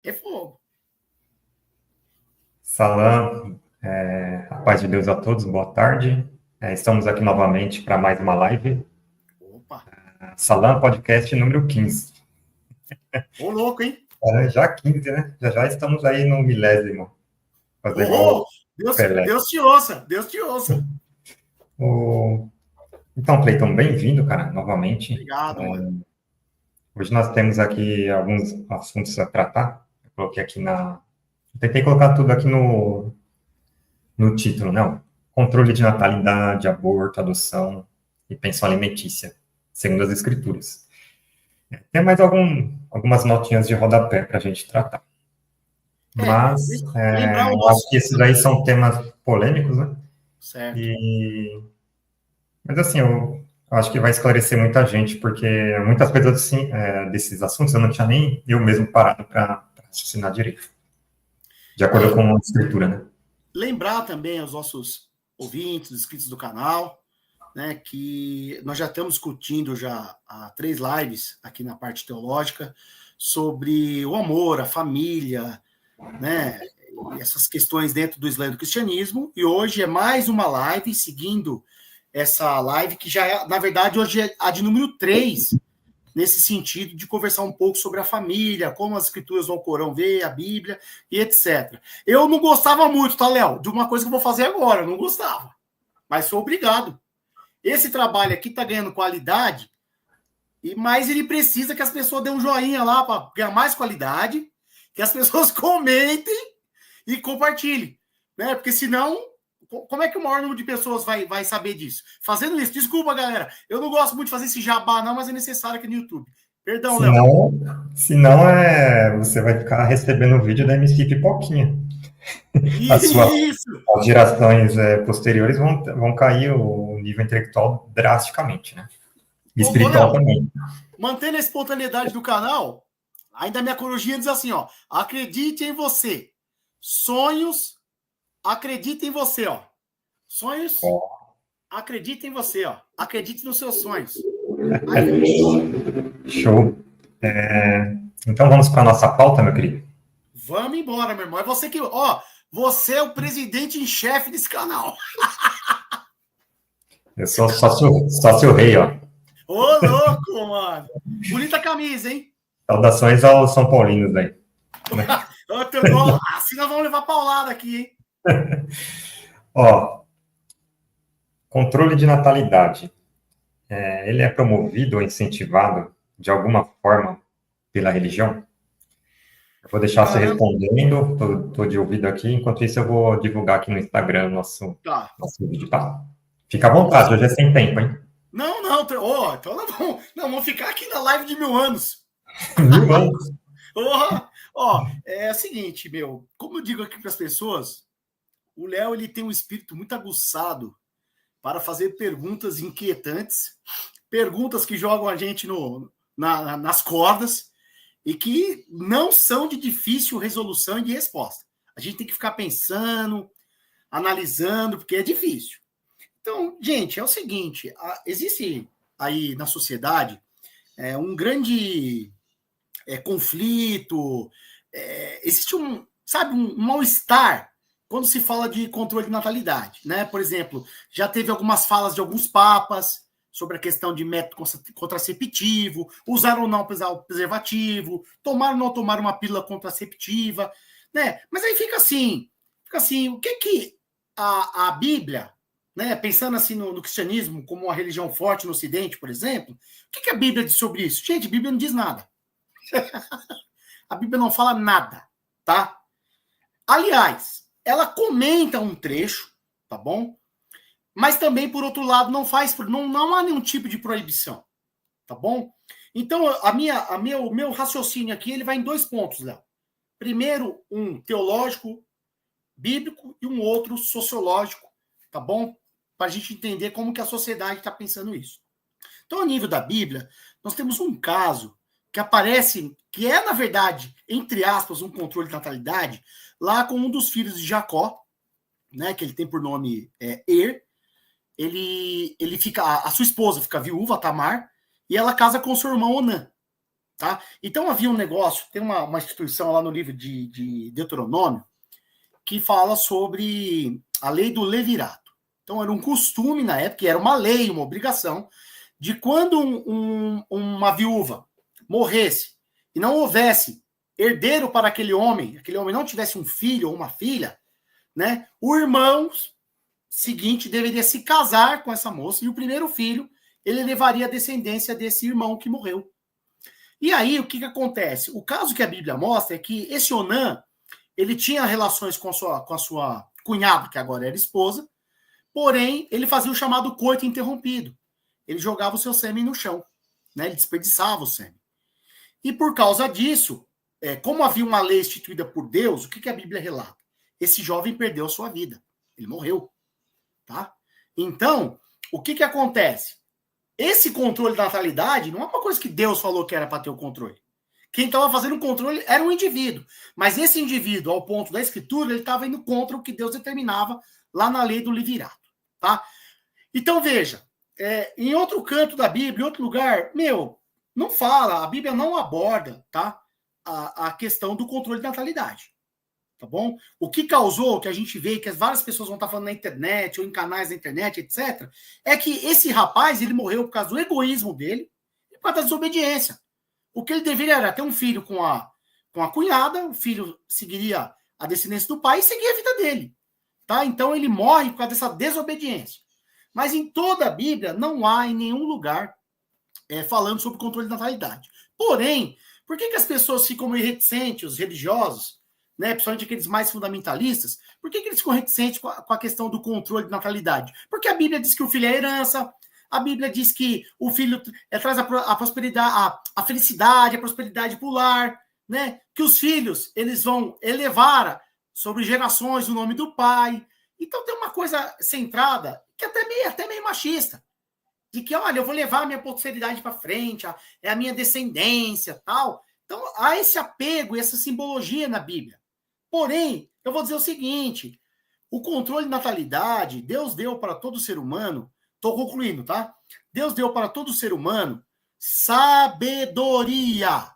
É fogo. Salam, a paz de Deus a todos, boa tarde. Estamos aqui novamente para mais uma live. Opa. Salam Podcast número 15. Ô, louco, hein? Já 15, né? Já estamos aí no milésimo. Fazer igual Ô, o Deus, Pelé. Deus te ouça, Deus te ouça. Então, Cleiton, bem-vindo, cara, novamente. Obrigado, mano. Hoje nós temos aqui alguns assuntos a tratar. Eu coloquei aqui Tentei colocar tudo aqui no título, não. Controle de natalidade, aborto, adoção e pensão alimentícia, segundo as escrituras. Tem mais algumas notinhas de rodapé para a gente tratar. Mas Lembrar o eu acho nosso. que esses aí são temas polêmicos, né? Certo. Mas assim, eu acho que vai esclarecer muita gente, porque muitas coisas assim, desses assuntos eu não tinha nem eu mesmo parado para raciocinar direito, de acordo com a escritura, né? Lembrar também aos nossos ouvintes, inscritos do canal, né, que nós já estamos discutindo já há 3 lives aqui na parte teológica sobre o amor, a família, né, e essas questões dentro do Islã e do cristianismo. E hoje é mais uma live seguindo essa live que já é, na verdade, hoje é a de número 3, nesse sentido de conversar um pouco sobre a família, como as escrituras no Corão vê, a Bíblia e etc. Eu não gostava muito, tá, Léo? De uma coisa que eu vou fazer agora, eu não gostava, mas sou obrigado. Esse trabalho aqui está ganhando qualidade, mas ele precisa que as pessoas dêem um joinha lá para ganhar mais qualidade, que as pessoas comentem e compartilhem, né? Porque senão, como é que o maior número de pessoas vai saber disso? Fazendo isso, desculpa, galera, eu não gosto muito de fazer esse jabá, não, mas é necessário aqui no YouTube. Perdão, Léo. Senão você vai ficar recebendo o vídeo da MC Pipoquinha. Isso! As gerações posteriores vão cair o nível intelectual drasticamente, né? E Ô, espiritual Léo, também. mantendo a espontaneidade do canal, ainda minha corujinha diz assim, ó, acredite em você. Sonhos, acredite em você, ó. Sonhos, acredite em você, ó. Acredite nos seus sonhos. Aí, ó. Show. Então vamos para a nossa pauta, meu querido. Vamos embora, meu irmão. É você que, ó, você é o presidente em chefe desse canal. Eu sou sócio rei, ó. Ô, louco, mano. Bonita camisa, hein? Saudações aos São Paulinos aí. Né? Assim nós vamos levar paulada aqui, hein? Ó, controle de natalidade. Ele é promovido ou incentivado de alguma forma pela religião? Eu vou deixar você Caramba, respondendo, tô de ouvido aqui. Enquanto isso, eu vou divulgar aqui no Instagram tá. nosso vídeo, tá? Fica à Vamos vontade, lá. hoje é sem tempo, hein? Não, não. Oh, então vamos ficar aqui na live de 1000 anos. 1000 anos. É o seguinte, meu. Como eu digo aqui para as pessoas, o Léo ele tem um espírito muito aguçado para fazer perguntas inquietantes, perguntas que jogam a gente nas cordas e que não são de difícil resolução e de resposta. A gente tem que ficar pensando, analisando, porque é difícil. Então, gente, é o seguinte: existe aí na sociedade um grande conflito, existe um mal-estar quando se fala de controle de natalidade, né? Por exemplo, já teve algumas falas de alguns papas sobre a questão de método contraceptivo, usar ou não o preservativo, tomar ou não tomar uma pílula contraceptiva, né? Mas aí fica assim, o que a Bíblia, né? Pensando assim no cristianismo como uma religião forte no Ocidente, por exemplo, o que a Bíblia diz sobre isso? Gente, a Bíblia não diz nada. A Bíblia não fala nada, tá? Aliás, ela comenta um trecho, tá bom? Mas também, por outro lado, não há nenhum tipo de proibição, tá bom? Então, o meu raciocínio aqui ele vai em 2 pontos, Léo. Primeiro, um teológico, bíblico, e um outro sociológico, tá bom? Para a gente entender como que a sociedade está pensando isso. Então, ao nível da Bíblia, nós temos um caso que aparece, que é, na verdade, entre aspas, um controle de natalidade, lá com um dos filhos de Jacó, né, que ele tem por nome ele fica, a sua esposa fica viúva, Tamar, e ela casa com seu irmão Onã. Tá? Então havia um negócio, tem uma instituição lá no livro de Deuteronômio que fala sobre a lei do levirato. Então era um costume na época, era uma lei, uma obrigação, de quando uma viúva morresse e não houvesse herdeiro para aquele homem não tivesse um filho ou uma filha, né, o irmão seguinte deveria se casar com essa moça e o primeiro filho ele levaria a descendência desse irmão que morreu. E aí, o que acontece? O caso que a Bíblia mostra é que esse Onã, ele tinha relações com a sua cunhada, que agora era esposa, porém, ele fazia o chamado coito interrompido. Ele jogava o seu sêmen no chão, né? Ele desperdiçava o sêmen. E por causa disso, como havia uma lei instituída por Deus, o que a Bíblia relata? Esse jovem perdeu a sua vida. Ele morreu. Tá? Então, o que acontece? Esse controle da natalidade não é uma coisa que Deus falou que era para ter o controle. Quem estava fazendo o controle era um indivíduo. Mas esse indivíduo, ao ponto da escritura, ele estava indo contra o que Deus determinava lá na lei do levirato. Tá? Então, veja, em outro canto da Bíblia, em outro lugar, não fala, a Bíblia não aborda, tá, a questão do controle da natalidade. Tá bom? O que causou, que a gente vê, que várias pessoas vão estar falando na internet, ou em canais da internet, etc., é que esse rapaz, ele morreu por causa do egoísmo dele e por causa da desobediência. O que ele deveria era ter um filho com a cunhada, o filho seguiria a descendência do pai e seguia a vida dele. Tá? Então ele morre por causa dessa desobediência. Mas em toda a Bíblia não há em nenhum lugar falando sobre o controle de natalidade. Porém, por que as pessoas ficam meio reticentes, os religiosos, né, principalmente aqueles mais fundamentalistas, por que eles ficam reticentes com a questão do controle de natalidade? Porque a Bíblia diz que o filho é herança, a Bíblia diz que o filho traz a prosperidade, a felicidade, a prosperidade para o lar, né? Que os filhos eles vão elevar sobre gerações o nome do pai. Então tem uma coisa centrada, que até meio machista, de que, olha, eu vou levar a minha prosperidade para frente, é a minha descendência, tal. Então há esse apego e essa simbologia na Bíblia. Porém, eu vou dizer o seguinte, o controle de natalidade, Deus deu para todo ser humano, estou concluindo, tá? Deus deu para todo ser humano sabedoria.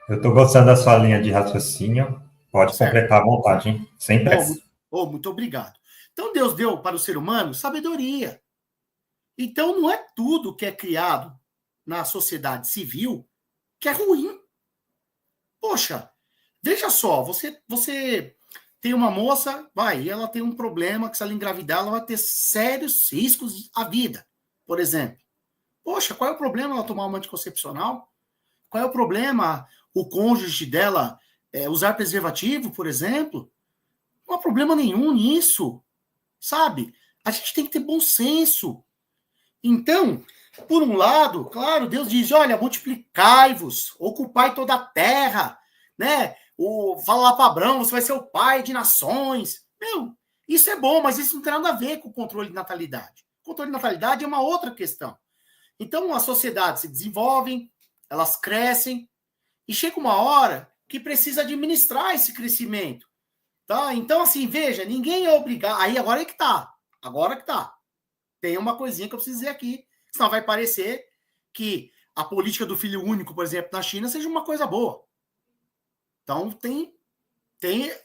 Eu estou gostando da sua linha de raciocínio, pode completar à vontade, hein? Sem pressa. Muito obrigado. Então, Deus deu para o ser humano sabedoria. Então, não é tudo que é criado na sociedade civil que é ruim. Poxa, veja só, você tem uma moça, ela tem um problema que se ela engravidar, ela vai ter sérios riscos à vida, por exemplo. Poxa, qual é o problema ela tomar uma anticoncepcional? Qual é o problema o cônjuge dela usar preservativo, por exemplo? Não há problema nenhum nisso, sabe? A gente tem que ter bom senso. Então, por um lado, claro, Deus diz, olha, multiplicai-vos, ocupai toda a terra, né? Fala lá para Abraão, você vai ser o pai de nações. Isso é bom, mas isso não tem nada a ver com o controle de natalidade. O controle de natalidade é uma outra questão. Então, as sociedades se desenvolvem, elas crescem, e chega uma hora que precisa administrar esse crescimento. Tá? Então, assim, veja, ninguém é obrigado. Aí, agora que tá. Tem uma coisinha que eu preciso dizer aqui, senão vai parecer que a política do filho único, por exemplo, na China, seja uma coisa boa. Então,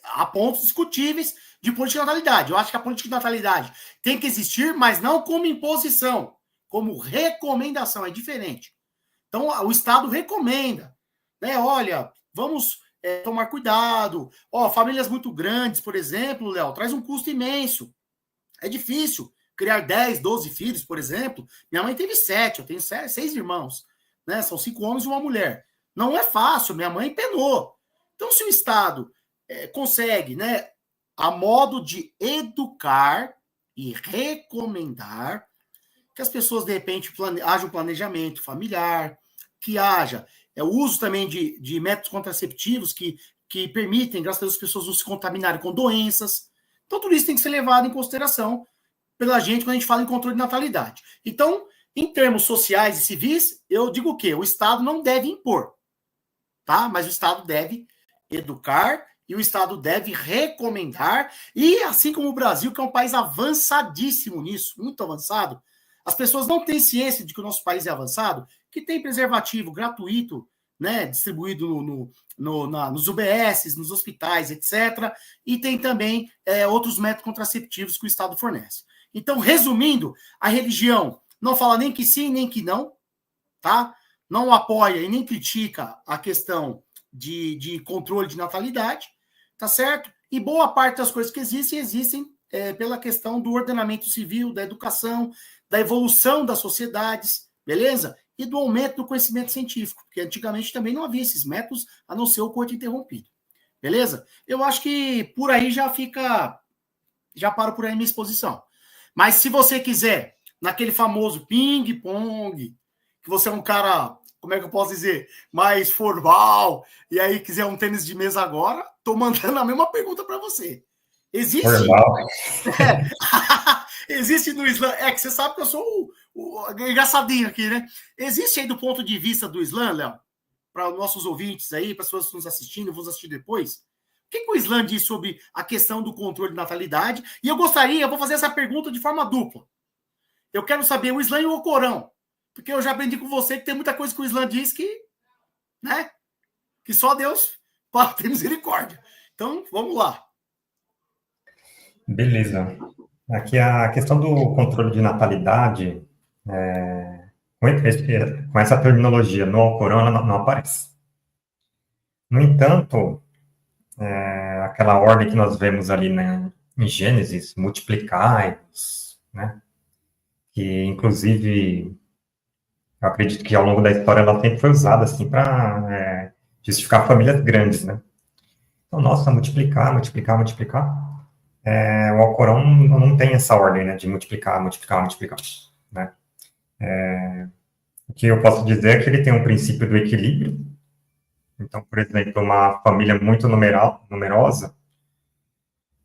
há pontos discutíveis de política de natalidade. Eu acho que a política de natalidade tem que existir, mas não como imposição, como recomendação, é diferente. Então, o Estado recomenda, né? Olha, vamos tomar cuidado. Famílias muito grandes, por exemplo, Léo, traz um custo imenso. É difícil criar 10, 12 filhos, por exemplo. Minha mãe teve 7, eu tenho 6 irmãos, né? São 5 homens e uma mulher. Não é fácil, minha mãe penou. Então, se o Estado consegue, né, a modo de educar e recomendar que as pessoas, de repente, haja um planejamento familiar, que haja o uso também de métodos contraceptivos que permitem, graças a Deus, as pessoas não se contaminarem com doenças. Então, tudo isso tem que ser levado em consideração pela gente quando a gente fala em controle de natalidade. Então, em termos sociais e civis, eu digo o quê? O Estado não deve impor, tá? Mas o Estado deve educar e o Estado deve recomendar. E assim como o Brasil, que é um país avançadíssimo nisso, muito avançado, as pessoas não têm ciência de que o nosso país é avançado, que tem preservativo gratuito né, distribuído nos UBSs, nos hospitais, etc. E tem também outros métodos contraceptivos que o Estado fornece. Então, resumindo, a religião não fala nem que sim, nem que não, tá? Não apoia e nem critica a questão de controle de natalidade, tá certo? E boa parte das coisas que existem pela questão do ordenamento civil, da educação, da evolução das sociedades, beleza? E do aumento do conhecimento científico, porque antigamente também não havia esses métodos, a não ser o coito interrompido, beleza? Eu acho que por aí já paro por aí minha exposição. Mas se você quiser, naquele famoso ping-pong, que você é um cara, como é que eu posso dizer, mais formal, e aí quiser um tênis de mesa agora, tô mandando a mesma pergunta para você. Existe? Existe no Islã. Que você sabe que eu sou o engraçadinho aqui, né? Existe aí do ponto de vista do Islã, Léo, para os nossos ouvintes aí, para as pessoas que estão nos assistindo, vamos assistir depois. O que o Islã diz sobre a questão do controle de natalidade? E eu vou fazer essa pergunta de forma dupla. Eu quero saber o Islã e o Corão. Porque eu já aprendi com você que tem muita coisa que o Islã diz que, né? Que só Deus pode ter misericórdia. Então, vamos lá. Beleza. Aqui a questão do controle de natalidade, com essa terminologia no Alcorão, ela não aparece. No entanto, aquela ordem que nós vemos ali, né, em Gênesis, multiplicai-vos, né, que inclusive eu acredito que ao longo da história ela sempre foi usada assim para justificar famílias grandes, né. Então, nossa, multiplicar, multiplicar, multiplicar. O Alcorão não tem essa ordem, né, de multiplicar, multiplicar, multiplicar, né. O que eu posso dizer é que ele tem um princípio do equilíbrio. Então, por exemplo, uma família muito numerosa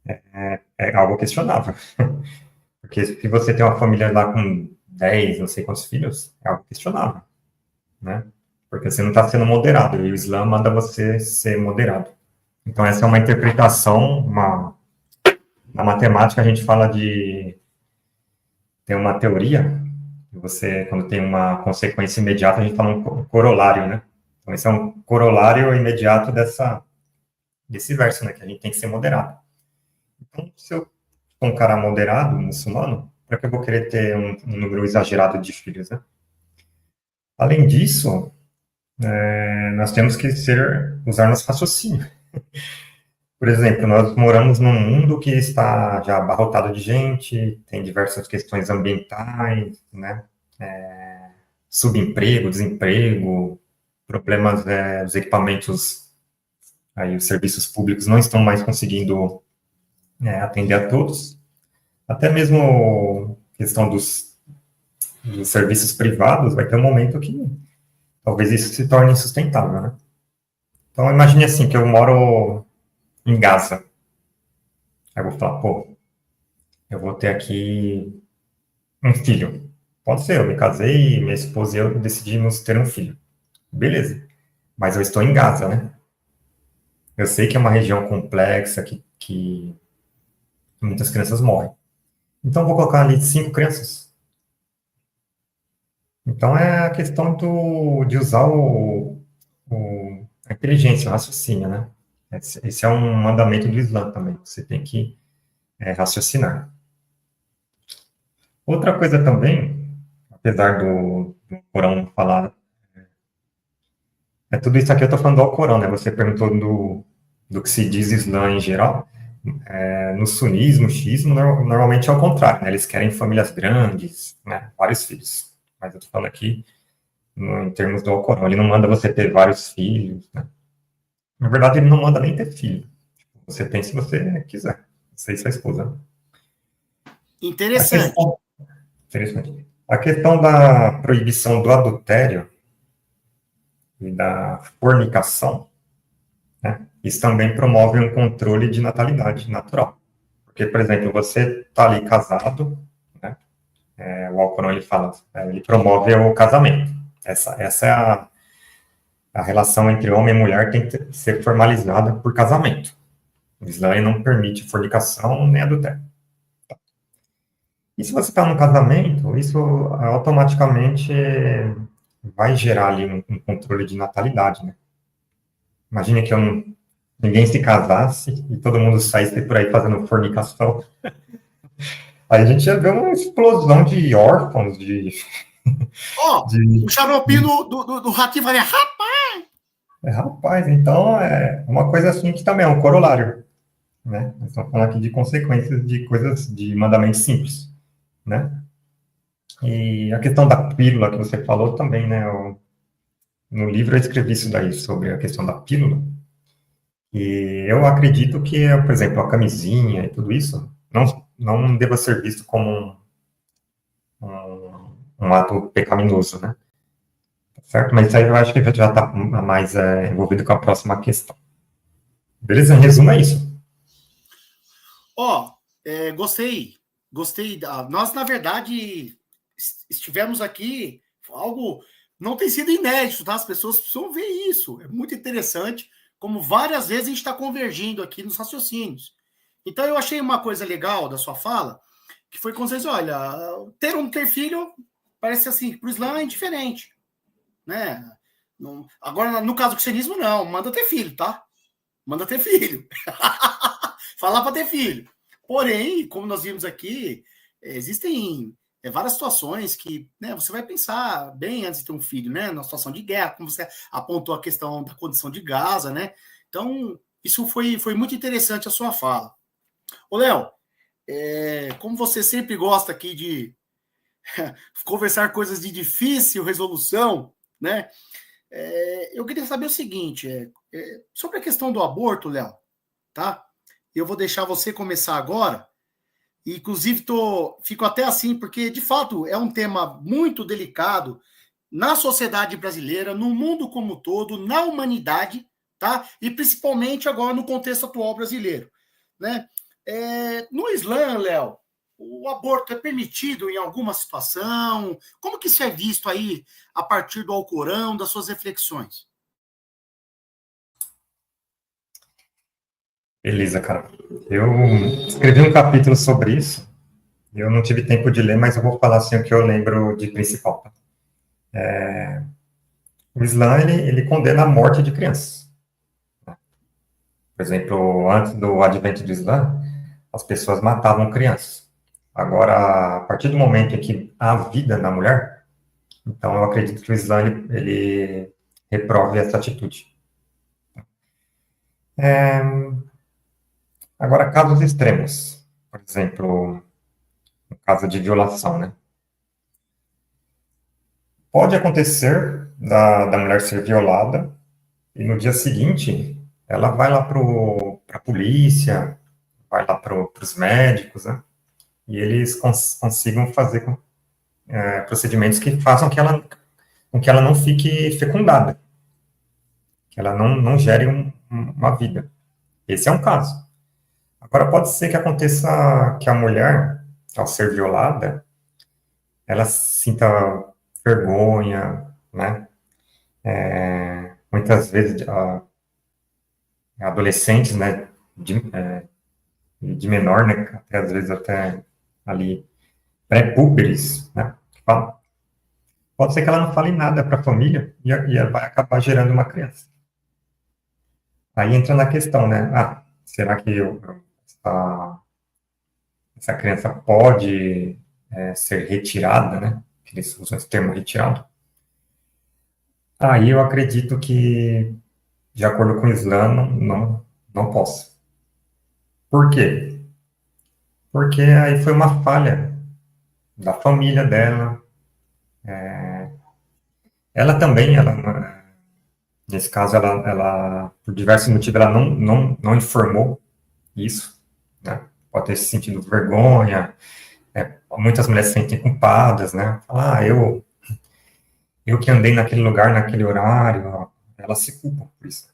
é algo questionável. Porque se você tem uma família lá com 10, não sei quantos filhos, é algo questionável, né? Porque você não está sendo moderado, e o Islã manda você ser moderado. Então, essa é uma interpretação, na matemática a gente fala tem uma teoria, que você, quando tem uma consequência imediata, a gente fala um corolário, né? Então, esse é um corolário imediato desse verso, né? Que a gente tem que ser moderado. Então, se eu sou um cara moderado, muçulmano, para que eu vou querer ter um número exagerado de filhos, né? Além disso, nós temos que usar nosso raciocínio. Por exemplo, nós moramos num mundo que está já abarrotado de gente, tem diversas questões ambientais, né? Subemprego, desemprego, problemas dos equipamentos, aí os serviços públicos não estão mais conseguindo atender a todos. Até mesmo questão dos serviços privados, vai ter um momento que talvez isso se torne insustentável, né? Então, imagine assim, que eu moro em Gaza. Aí eu vou falar, pô, eu vou ter aqui um filho. Pode ser, eu me casei, minha esposa e eu decidimos ter um filho. Beleza. Mas eu estou em Gaza, né? Eu sei que é uma região complexa, que muitas crianças morrem. Então, eu vou colocar ali 5 crianças. Então, é a questão de usar a inteligência, o raciocínio, né? Esse é um mandamento do Islã também. Você tem que raciocinar. Outra coisa também, apesar do Corão falar... tudo isso aqui eu estou falando do Alcorão, né? Você perguntou do que se diz Islã em geral. No sunismo, xiismo, normalmente é o contrário, né? Eles querem famílias grandes, né? Vários filhos. Mas eu estou falando aqui em termos do Alcorão. Ele não manda você ter vários filhos, né? Na verdade, ele não manda nem ter filho. Você tem se você quiser. Você e sua esposa. Interessante. A questão da proibição do adultério e da fornicação, né, isso também promove um controle de natalidade natural. Porque, por exemplo, você está ali casado, né, o Alcorão ele fala, ele promove o casamento. Essa é a relação entre homem e mulher tem que ser formalizada por casamento. O Islã não permite fornicação nem adultério. E se você está num casamento, isso automaticamente vai gerar ali um controle de natalidade, né? Imagina que ninguém se casasse e todo mundo saísse por aí fazendo fornicação. Aí a gente ia ver uma explosão de órfãos, Ó, o de, xaropinho do ratinho faria. rapaz, então é uma coisa assim que também é um corolário, né? Nós estamos falando aqui de consequências de coisas, de mandamentos simples, né? E a questão da pílula que você falou também, né? No livro eu escrevi isso daí, sobre a questão da pílula, e eu acredito que, por exemplo, a camisinha e tudo isso não deva ser visto como um ato pecaminoso, né? Certo? Mas isso aí eu acho que já está mais envolvido com a próxima questão. Beleza? Em resumo, é isso. Ó, gostei. Gostei. Nós, na verdade, estivemos aqui, algo não tem sido inédito, tá? As pessoas precisam ver isso. É muito interessante, como várias vezes a gente está convergindo aqui nos raciocínios. Então, eu achei uma coisa legal da sua fala, que foi quando você diz, olha, ter ou não ter filho, parece assim, para o Islã é indiferente, né? Agora, no caso do cristianismo, não. Manda ter filho, tá? Manda ter filho. Falar para ter filho. Porém, como nós vimos aqui, existem várias situações que, né, você vai pensar bem antes de ter um filho, né? Na situação de guerra, como você apontou a questão da condição de Gaza, né? Então, isso foi muito interessante a sua fala. Ô, Léo, como você sempre gosta aqui de conversar coisas de difícil resolução, né? Eu queria saber o seguinte, sobre a questão do aborto, Léo, tá? Eu vou deixar você começar agora. E, inclusive, fico até assim, porque, de fato, é um tema muito delicado na sociedade brasileira, no mundo como um todo, na humanidade, tá? E principalmente agora no contexto atual brasileiro, né? No Islã, Léo, o aborto é permitido em alguma situação? Como que isso é visto aí a partir do Alcorão, das suas reflexões? Beleza, cara. Eu escrevi um capítulo sobre isso. Eu não tive tempo de ler, mas eu vou falar assim o que eu lembro de principal. Tá? O Islã, ele condena a morte de crianças. Por exemplo, antes do advento do Islã, as pessoas matavam crianças. Agora, a partir do momento em que há vida na mulher, então eu acredito que o Islã, ele reprove essa atitude. Agora, casos extremos. Por exemplo, no caso de violação, né? Pode acontecer da mulher ser violada e no dia seguinte ela vai lá para a polícia, vai lá para os médicos, né? E eles consigam fazer procedimentos que façam com que ela não fique fecundada, que ela não gere uma vida. Esse é um caso. Agora, pode ser que aconteça que a mulher, ao ser violada, ela sinta vergonha, né? Muitas vezes, adolescentes, né, de menor, né, até, às vezes até ali, pré-púberes, né, que falam. Pode ser que ela não fale nada para a família e ela vai acabar gerando uma criança. Aí entra na questão, né, será que essa criança pode ser retirada, né, que eles usam esse termo retirado? Aí eu acredito que, de acordo com o Islã, não posso. Por quê? Porque aí foi uma falha da família dela. Ela também, nesse caso, por diversos motivos, ela não informou isso, né? Pode ter sentido vergonha, muitas mulheres se sentem culpadas, né? Falar, eu que andei naquele lugar, naquele horário, ó, elas se culpam por isso.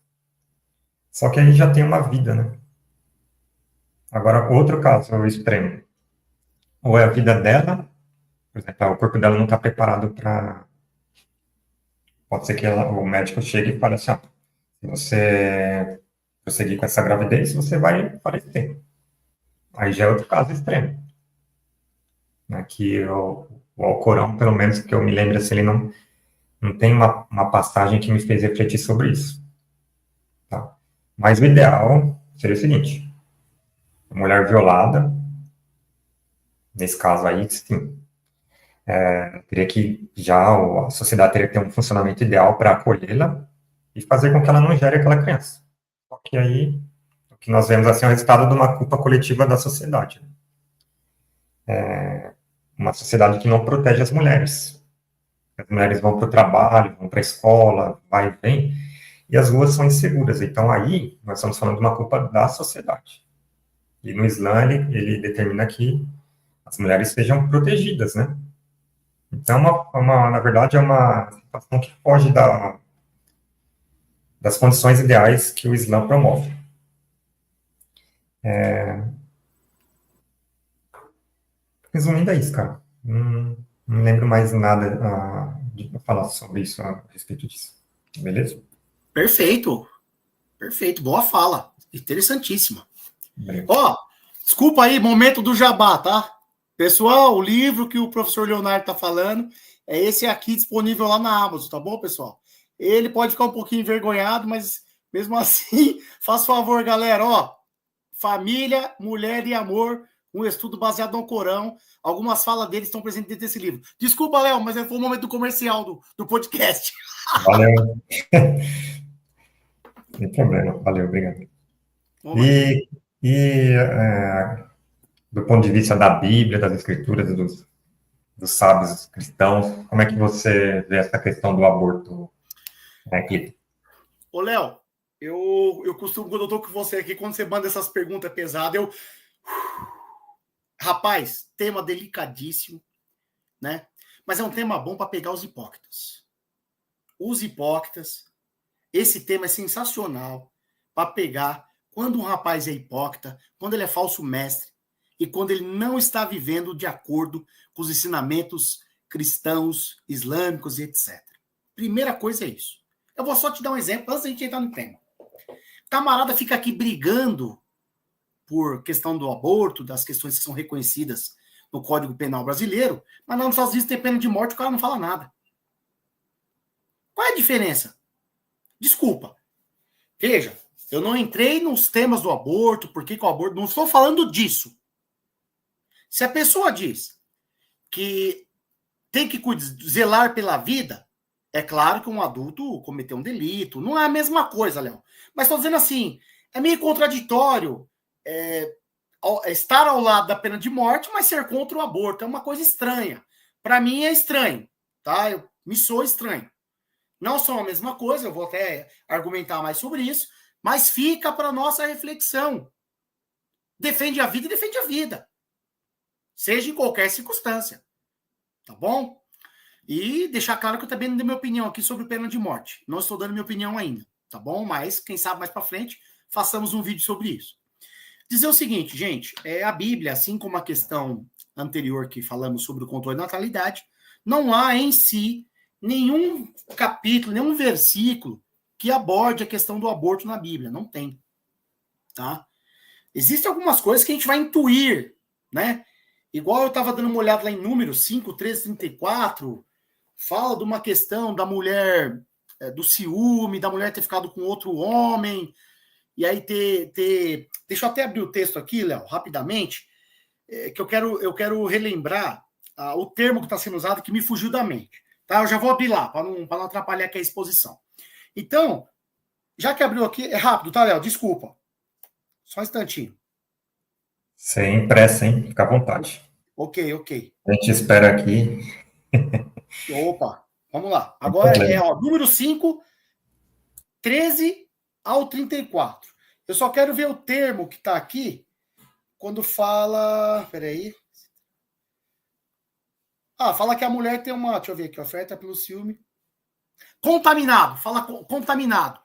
Só que aí já tem uma vida, né? Agora, outro caso, o extremo. Ou é a vida dela, por exemplo, o corpo dela não está preparado para. Pode ser que o médico chegue e fale assim: se você prosseguir com essa gravidez, você vai falecer. Aí já é outro caso extremo. Né, que o Alcorão, pelo menos que eu me lembro, assim, ele não tem uma passagem que me fez refletir sobre isso. Tá? Mas o ideal seria o seguinte: a mulher violada, nesse caso aí, sim, teria que a sociedade teria que ter um funcionamento ideal para acolhê-la e fazer com que ela não gere aquela criança. Só que aí, o que nós vemos assim é o resultado de uma culpa coletiva da sociedade. Uma sociedade que não protege as mulheres. As mulheres vão para o trabalho, vão para a escola, vai e vem, e as ruas são inseguras. Então, aí, nós estamos falando de uma culpa da sociedade. E no Islã, ele determina que as mulheres sejam protegidas, né? Então, na verdade, é uma situação que foge das condições ideais que o Islã promove. Resumindo, é isso, cara. Não lembro mais nada de falar sobre isso, a respeito disso. Beleza? Perfeito. Perfeito. Boa fala. Interessantíssima. Beleza. Ó, desculpa aí, momento do jabá, tá? Pessoal, o livro que o professor Leonardo tá falando é esse aqui disponível lá na Amazon, tá bom, pessoal? Ele pode ficar um pouquinho envergonhado, mas mesmo assim, faz favor, galera, ó. Família, Mulher e Amor, um estudo baseado no Corão. Algumas falas dele estão presentes dentro desse livro. Desculpa, Léo, mas foi o momento do comercial do podcast. Valeu. Sem problema. Valeu, obrigado. Do ponto de vista da Bíblia, das Escrituras, dos sábios cristãos, como é que você vê essa questão do aborto aqui? Ô, Léo, eu costumo, quando eu tô com você aqui, quando você manda essas perguntas pesadas, Rapaz, tema delicadíssimo, né? Mas é um tema bom para pegar os hipócritas. Os hipócritas, esse tema é sensacional para pegar quando um rapaz é hipócrita, quando ele é falso mestre e quando ele não está vivendo de acordo com os ensinamentos cristãos, islâmicos e etc. Primeira coisa é isso. Eu vou só te dar um exemplo antes da gente entrar no tema. Camarada fica aqui brigando por questão do aborto, das questões que são reconhecidas no Código Penal brasileiro, mas nos Estados Unidos tem pena de morte, o cara não fala nada. Qual é a diferença? Desculpa. Veja, eu não entrei nos temas do aborto, por que o aborto... Não estou falando disso. Se a pessoa diz que tem que zelar pela vida, é claro que um adulto cometeu um delito. Não é a mesma coisa, Léo. Mas estou dizendo assim, é meio contraditório estar ao lado da pena de morte, mas ser contra o aborto. É uma coisa estranha. Para mim é estranho, tá? Me sou estranho. Não são a mesma coisa, eu vou até argumentar mais sobre isso, mas fica para nossa reflexão. Defende a vida e defende a vida. Seja em qualquer circunstância. Tá bom? E deixar claro que eu também não dei minha opinião aqui sobre pena de morte. Não estou dando minha opinião ainda, tá bom? Mas, quem sabe mais para frente, façamos um vídeo sobre isso. Dizer o seguinte, gente, a Bíblia, assim como a questão anterior que falamos sobre o controle da natalidade, não há em si nenhum capítulo, nenhum versículo que aborde a questão do aborto na Bíblia. Não tem. Tá? Existem algumas coisas que a gente vai intuir, né? Igual eu estava dando uma olhada lá em Números 5, 13, 34, fala de uma questão da mulher, do ciúme, da mulher ter ficado com outro homem, e aí deixa eu até abrir o texto aqui, Léo, rapidamente, que eu quero relembrar o termo que está sendo usado que me fugiu da mente. Tá? Eu já vou abrir lá, para não atrapalhar aqui a exposição. Então, já que abriu aqui, é rápido, tá, Léo? Desculpa. Só um instantinho. Sem pressa, hein? Fica à vontade. Ok. A gente espera aqui. Opa, vamos lá. Agora número 5, 13 ao 34. Eu só quero ver o termo que está aqui quando fala... Peraí. Fala que a mulher tem uma... Deixa eu ver aqui. Oferta pelo ciúme. Contaminado. Fala contaminado.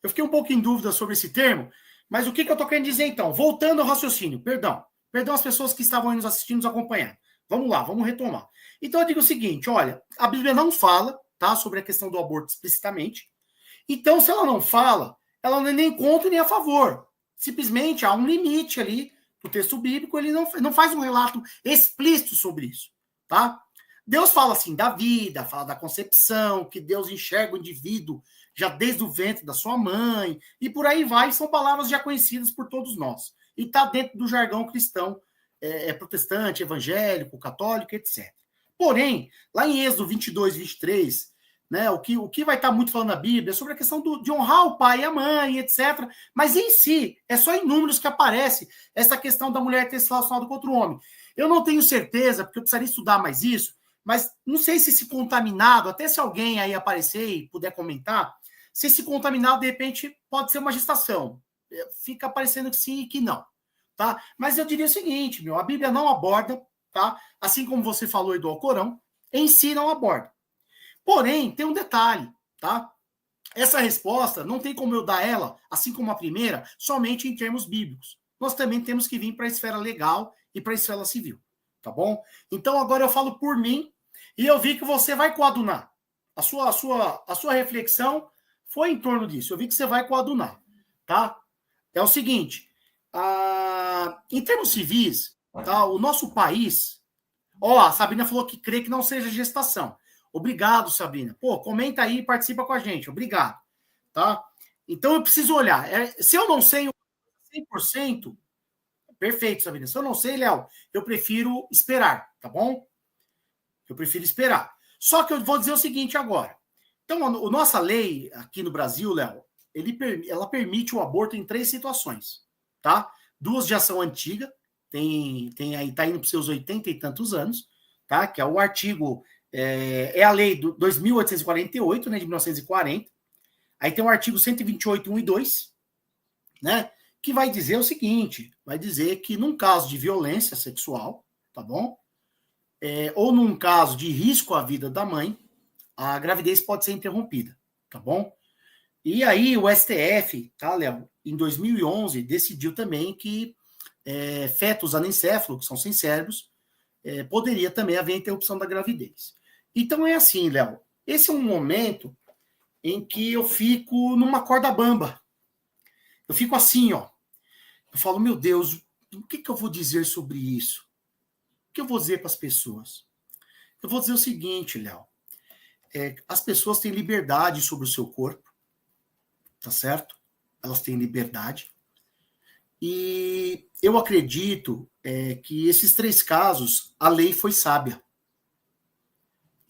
Eu fiquei um pouco em dúvida sobre esse termo, mas o que eu estou querendo dizer então? Voltando ao raciocínio. Perdão às pessoas que estavam aí nos assistindo, nos acompanhando. Vamos lá, vamos retomar. Então eu digo o seguinte, olha, a Bíblia não fala, tá, sobre a questão do aborto explicitamente. Então, se ela não fala, ela não é nem contra nem a favor. Simplesmente há um limite ali do texto bíblico, ele não faz um relato explícito sobre isso, tá? Deus fala assim da vida, fala da concepção, que Deus enxerga o indivíduo já desde o ventre da sua mãe, e por aí vai, são palavras já conhecidas por todos nós. E está dentro do jargão cristão, protestante, evangélico, católico, etc. Porém, lá em Êxodo 22, 23, né, o que vai estar muito falando na Bíblia é sobre a questão de honrar o pai e a mãe, etc. Mas em si, é só em números que aparece essa questão da mulher ter se relacionado com outro homem. Eu não tenho certeza, porque eu precisaria estudar mais isso, mas não sei se esse contaminado, até se alguém aí aparecer e puder comentar, se esse contaminado, de repente, pode ser uma gestação. Fica parecendo que sim e que não. Tá? Mas eu diria o seguinte, a Bíblia não aborda, tá? Assim como você falou aí do Alcorão, em si não aborda. Porém, tem um detalhe, tá? Essa resposta não tem como eu dar ela, assim como a primeira, somente em termos bíblicos. Nós também temos que vir para a esfera legal e para a esfera civil, tá bom? Então agora eu falo por mim e eu vi que você vai coadunar. A sua reflexão foi em torno disso. Eu vi que você vai coadunar, tá? É o seguinte, em termos civis, tá? O nosso país, a Sabrina falou que crê que não seja gestação. Obrigado, Sabrina. Pô, comenta aí e participa com a gente. Obrigado. Tá? Então eu preciso olhar. Se eu não sei 100%, perfeito, Sabrina. Se eu não sei, Léo, eu prefiro esperar, tá bom? Eu prefiro esperar. Só que eu vou dizer o seguinte agora. Então, a nossa lei aqui no Brasil, Léo, ela permite o aborto em 3 situações, tá? 2 já são antigas, tem aí, tá indo para os seus 80 e tantos anos, tá? Que é o artigo, a lei do 2.848, né, de 1940. Aí tem o artigo 128, 1 e 2, né? Que vai dizer o seguinte, vai dizer que num caso de violência sexual, tá bom? Ou num caso de risco à vida da mãe, a gravidez pode ser interrompida, tá bom? E aí o STF, tá, Léo, em 2011, decidiu também que fetos anencéfalos, que são sem cérebros, poderia também haver interrupção da gravidez. Então é assim, Léo, esse é um momento em que eu fico numa corda bamba. Eu fico assim, ó. Eu falo, meu Deus, o que eu vou dizer sobre isso? O que eu vou dizer para as pessoas? Eu vou dizer o seguinte, Léo. As pessoas têm liberdade sobre o seu corpo, tá certo? Elas têm liberdade. E eu acredito que esses 3 casos, a lei foi sábia.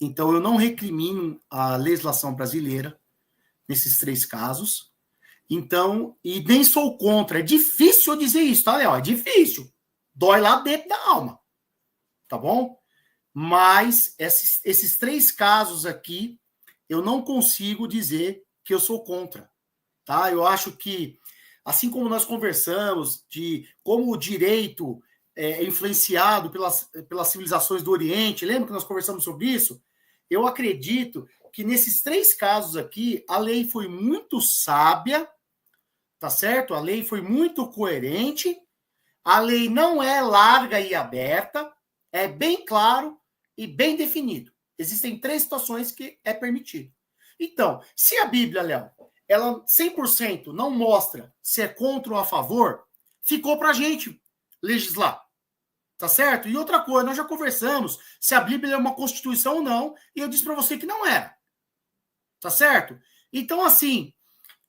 Então, eu não recrimino a legislação brasileira nesses 3 casos. Então, e nem sou contra. É difícil eu dizer isso, tá, Léo? É difícil. Dói lá dentro da alma. Tá bom? Mas esses 3 casos aqui, eu não consigo dizer que eu sou contra. Tá? Eu acho que, assim como nós conversamos de como o direito é influenciado pelas civilizações do Oriente, lembra que nós conversamos sobre isso? Eu acredito que nesses 3 casos aqui, a lei foi muito sábia, tá certo? A lei foi muito coerente, a lei não é larga e aberta, é bem claro e bem definido. Existem 3 situações que é permitido. Então, se a Bíblia, Léo, ela 100% não mostra se é contra ou a favor, ficou para a gente legislar. Tá certo? E outra coisa, nós já conversamos se a Bíblia é uma constituição ou não, e eu disse para você que não era. Tá certo? Então, assim,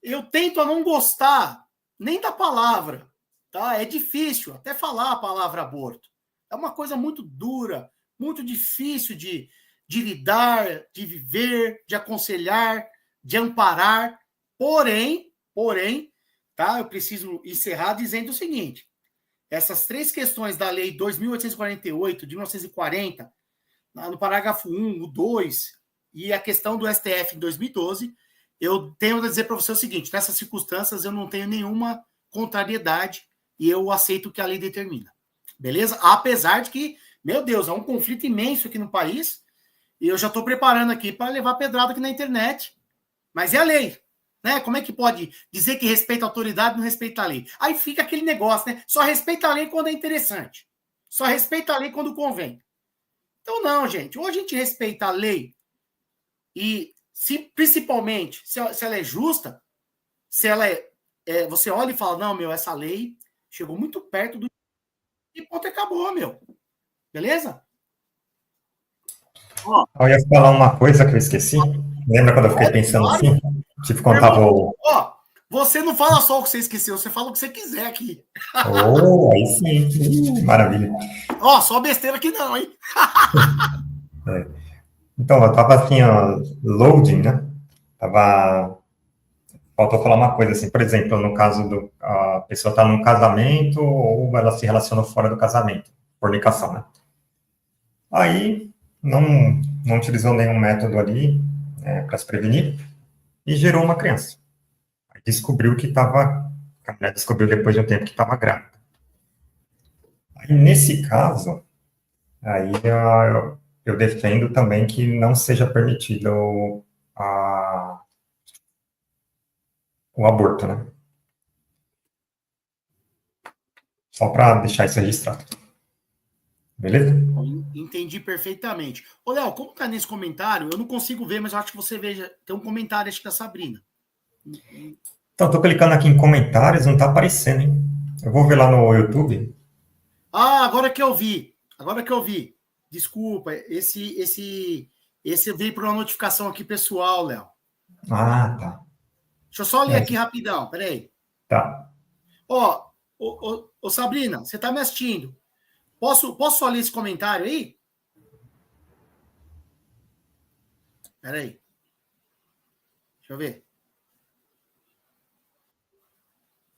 eu tento a não gostar nem da palavra, tá? É difícil até falar a palavra aborto. É uma coisa muito dura, muito difícil de lidar, de viver, de aconselhar, de amparar. Porém, tá? Eu preciso encerrar dizendo o seguinte: essas 3 questões da Lei 2.848, de 1940, no parágrafo 1, o 2, e a questão do STF em 2012, eu tenho a dizer para você o seguinte: nessas circunstâncias eu não tenho nenhuma contrariedade e eu aceito o que a lei determina. Beleza? Apesar de que, meu Deus, há um conflito imenso aqui no país e eu já estou preparando aqui para levar pedrada aqui na internet. Mas é a lei. Né? Como é que pode dizer que respeita a autoridade e não respeita a lei? Aí fica aquele negócio, né? Só respeita a lei quando é interessante. Só respeita a lei quando convém. Então, não, gente. Ou a gente respeita a lei e, principalmente, se ela é justa, se ela você olha e fala, não, meu, essa lei chegou muito perto do... E ponto, acabou, meu. Beleza? Ó, Eu ia falar uma coisa que eu esqueci. Lembra quando eu fiquei pensando claro. assim? Tipo, quando Irmão, tava o... ó, você não fala só o que você esqueceu, você fala o que você quiser aqui. Oh, aí sim. Maravilha. Ó, só besteira aqui não, hein? Então, eu tava assim, ó, loading, né? Tava... Faltou falar uma coisa assim, por exemplo, no caso do... A pessoa tá num casamento ou ela se relaciona fora do casamento. Fornicação, né? Aí, não, não utilizou nenhum método ali para se prevenir e gerou uma criança. Aí descobriu que estava... A mulher descobriu depois de um tempo que estava grávida. Aí, nesse caso, aí eu defendo também que não seja permitido o aborto, né? Só para deixar isso registrado. Beleza? Entendi perfeitamente. Ô, Léo, como tá nesse comentário, eu não consigo ver, mas eu acho que você veja. Tem um comentário, acho que da Sabrina. Então, tô clicando aqui em comentários, não tá aparecendo, hein? Eu vou ver lá no YouTube. Ah, agora que eu vi. Agora que eu vi. Desculpa, esse veio por uma notificação aqui pessoal, Léo. Ah, tá. Deixa eu só ler É, aqui rapidão, peraí. tá. Ó, ô, Sabrina, você tá me assistindo. Posso só ler esse comentário aí? Peraí. Deixa eu ver.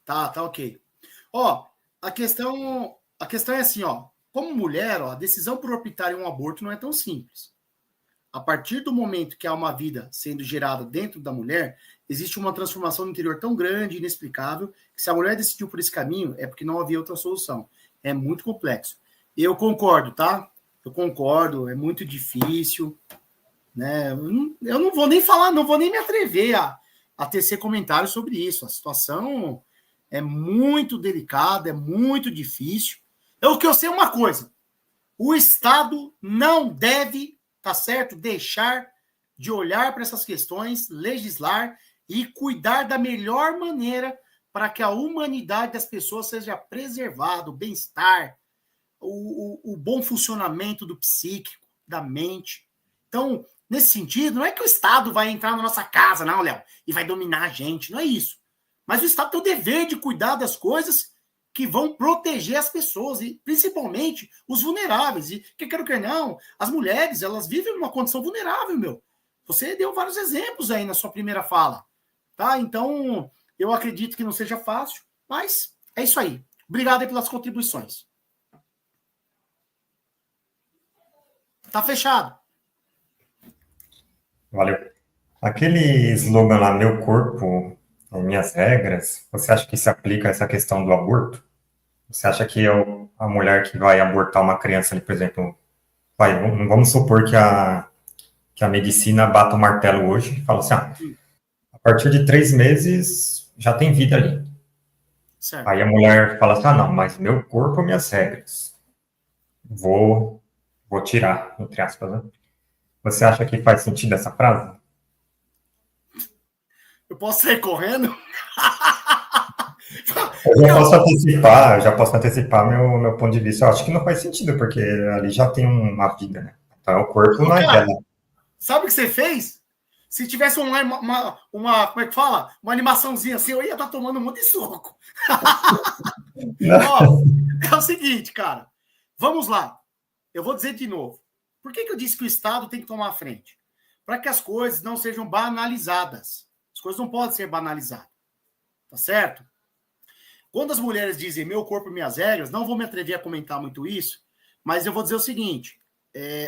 Tá ok. Ó, a questão é assim, ó. Como mulher, ó, a decisão por optar em um aborto não é tão simples. A partir do momento que há uma vida sendo gerada dentro da mulher, existe uma transformação no interior tão grande e inexplicável que se a mulher decidiu por esse caminho, é porque não havia outra solução. É muito complexo. Eu concordo, tá? Eu concordo, é muito difícil, né? Eu não vou nem falar, não vou nem me atrever a tecer comentários sobre isso. A situação é muito delicada, é muito difícil. O que eu sei é uma coisa: o Estado não deve, tá certo, deixar de olhar para essas questões, legislar e cuidar da melhor maneira para que a humanidade das pessoas seja preservada, o bem-estar, o bom funcionamento do psíquico, da mente. Então, nesse sentido, não é que o Estado vai entrar na nossa casa, não, Léo, e vai dominar a gente, não é isso. Mas o Estado tem o dever de cuidar das coisas que vão proteger as pessoas, e principalmente os vulneráveis. E que quero que não, as mulheres, elas vivem numa condição vulnerável, meu. Você deu vários exemplos aí na sua primeira fala, tá? Então, eu acredito que não seja fácil, mas é isso aí. Obrigado aí pelas contribuições. Tá fechado. Valeu. Aquele slogan lá, meu corpo, minhas regras, você acha que se aplica a essa questão do aborto? Você acha que a mulher que vai abortar uma criança ali, por exemplo, vamos supor que a medicina bata o martelo hoje e fala assim, a partir de 3 meses já tem vida ali. Certo. Aí a mulher fala assim, não, mas meu corpo, minhas regras. Vou tirar, entre aspas, né? Você acha que faz sentido essa frase? Eu posso sair correndo? Eu já posso antecipar meu ponto de vista. Eu acho que não faz sentido, porque ali já tem uma vida, né? Então o corpo Ô, não é cara, dela. sabe o que você fez? Se tivesse como é que fala? Uma animaçãozinha assim, eu ia estar tomando um monte de soco. Ó, é o seguinte, cara. Vamos lá. Eu vou dizer de novo. Por que eu disse que o Estado tem que tomar a frente? Para que as coisas não sejam banalizadas. As coisas não podem ser banalizadas. Tá certo? Quando as mulheres dizem meu corpo, minhas regras, não vou me atrever a comentar muito isso, mas eu vou dizer o seguinte: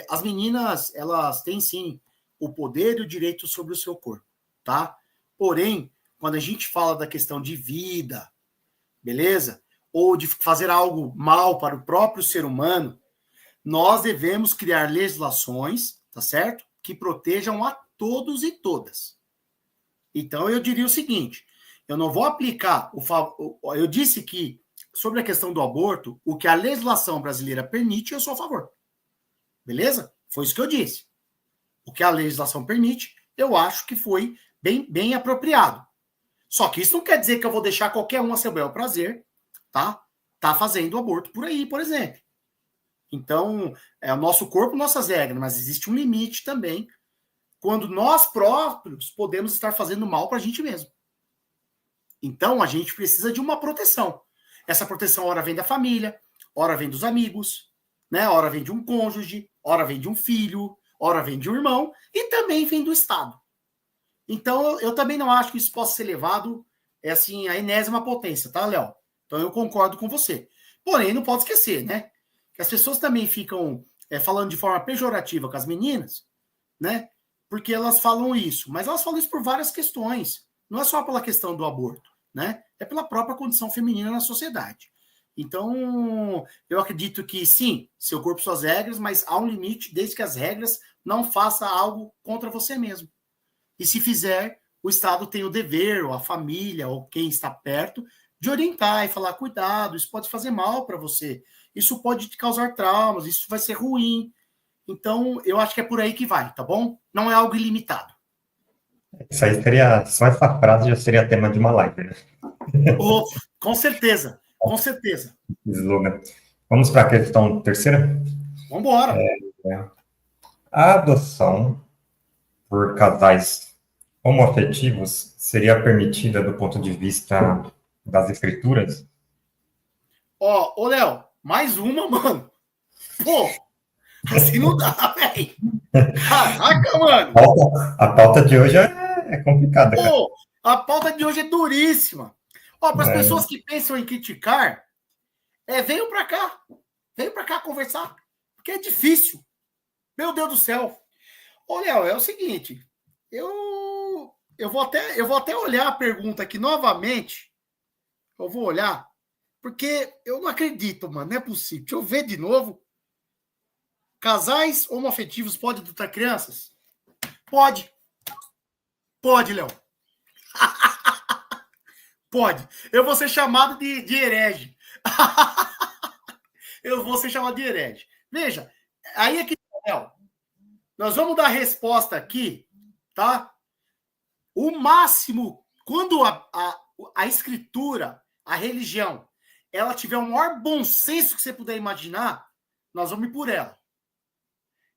as meninas, elas têm sim o poder e o direito sobre o seu corpo, tá? Porém, quando a gente fala da questão de vida, beleza? Ou de fazer algo mal para o próprio ser humano, nós devemos criar legislações, tá certo? Que protejam a todos e todas. Então, eu diria o seguinte: eu não vou aplicar eu disse que, sobre a questão do aborto, o que a legislação brasileira permite, eu sou a favor. Beleza? Foi isso que eu disse. O que a legislação permite, eu acho que foi bem apropriado. Só que isso não quer dizer que eu vou deixar qualquer um a seu bel prazer, tá? Tá fazendo aborto por aí, por exemplo. Então, é o nosso corpo, nossas regras, mas existe um limite também quando nós próprios podemos estar fazendo mal para a gente mesmo. Então, a gente precisa de uma proteção. Essa proteção, ora vem da família, ora vem dos amigos, né? Ora vem de um cônjuge, ora vem de um filho, ora vem de um irmão, e também vem do Estado. Então, eu também não acho que isso possa ser levado assim, à enésima potência, tá, Léo? Então, eu concordo com você. Porém, não pode esquecer, né? Que as pessoas também ficam falando de forma pejorativa com as meninas, né? Porque elas falam isso. Mas elas falam isso por várias questões. Não é só pela questão do aborto, né? É pela própria condição feminina na sociedade. Então, eu acredito que, sim, seu corpo, suas regras, mas há um limite, desde que as regras não façam algo contra você mesmo. E se fizer, o Estado tem o dever, ou a família, ou quem está perto, de orientar e falar, cuidado, isso pode fazer mal para você, isso pode te causar traumas, isso vai ser ruim. Então, eu acho que é por aí que vai, tá bom? Não é algo ilimitado. Isso aí seria, só essa frase já seria tema de uma live, né? Oh, com certeza, com certeza. Slogan. Vamos para a questão terceira? Vamos embora. A adoção por casais homoafetivos seria permitida do ponto de vista das escrituras? Ô, Léo, mais uma, mano. Pô, assim não dá, velho. Caraca, mano. A pauta de hoje é complicada, cara. Pô, a pauta de hoje é duríssima. Ó, para as pessoas que pensam em criticar, venham para cá. Venham para cá conversar. Porque é difícil. Meu Deus do céu. Ô, Léo, é o seguinte. Eu vou até olhar a pergunta aqui novamente. Eu vou olhar. Porque eu não acredito, mano. Não é possível. Deixa eu ver de novo. Casais homoafetivos podem adotar crianças? Pode. Pode, Léo. Pode. Eu vou ser chamado de herege. Eu vou ser chamado de herege. Veja, aí é que, Léo, nós vamos dar a resposta aqui, tá? O máximo, quando a escritura, a religião, ela tiver o maior bom senso que você puder imaginar, nós vamos ir por ela.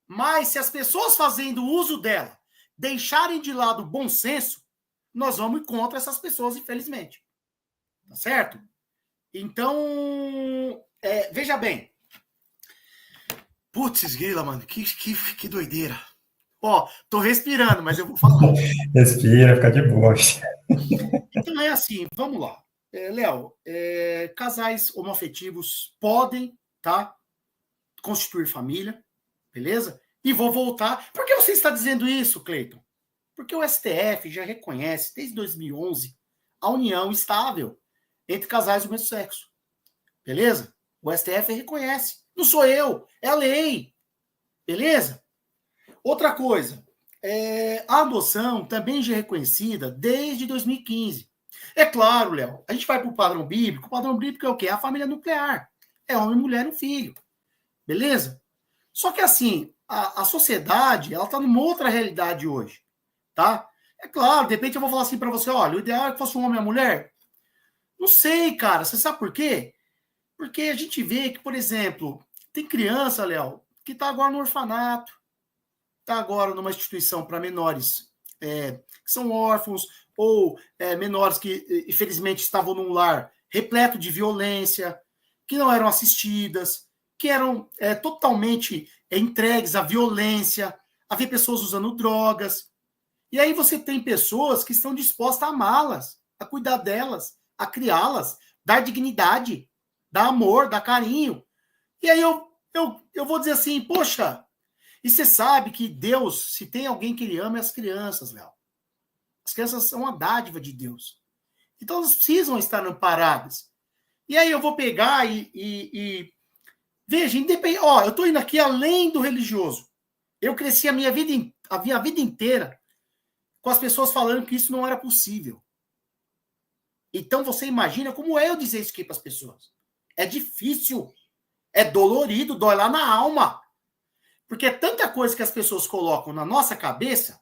Mas se as pessoas fazendo uso dela deixarem de lado o bom senso, nós vamos contra essas pessoas, infelizmente. Tá certo? Então, veja bem. Putz, grila, mano, que doideira. Ó, tô respirando, mas eu vou falar. Respira, fica de boa. Então é assim, vamos lá. Léo, casais homoafetivos podem, tá, constituir família, beleza? E vou voltar. Por que você está dizendo isso, Cleiton? Porque o STF já reconhece, desde 2011, a união estável entre casais do mesmo sexo. Beleza? O STF reconhece. Não sou eu, é a lei. Beleza? Outra coisa, a adoção também já é reconhecida desde 2015. É claro, Léo, a gente vai para o padrão bíblico. O padrão bíblico é o quê? É a família nuclear. É homem, mulher e um filho. Beleza? Só que assim, a sociedade, ela está numa outra realidade hoje. Tá? É claro, de repente eu vou falar assim para você, olha, o ideal é que fosse um homem e uma mulher. Não sei, cara. Você sabe por quê? Porque a gente vê que, por exemplo, tem criança, Léo, que está agora no orfanato, está agora numa instituição para menores que são órfãos ou menores que, infelizmente, estavam num lar repleto de violência, que não eram assistidas, que eram totalmente entregues à violência, havia pessoas usando drogas. E aí você tem pessoas que estão dispostas a amá-las, a cuidar delas, a criá-las, dar dignidade, dar amor, dar carinho. E aí eu vou dizer assim, poxa, e você sabe que Deus, se tem alguém que ele ama, é as crianças, Léo. As crianças são uma dádiva de Deus. Então elas precisam estar amparadas. E aí eu vou pegar e veja, independente, eu estou indo aqui além do religioso. Eu cresci a minha vida inteira com as pessoas falando que isso não era possível. Então você imagina como é eu dizer isso aqui para as pessoas. É difícil, é dolorido, dói lá na alma. Porque é tanta coisa que as pessoas colocam na nossa cabeça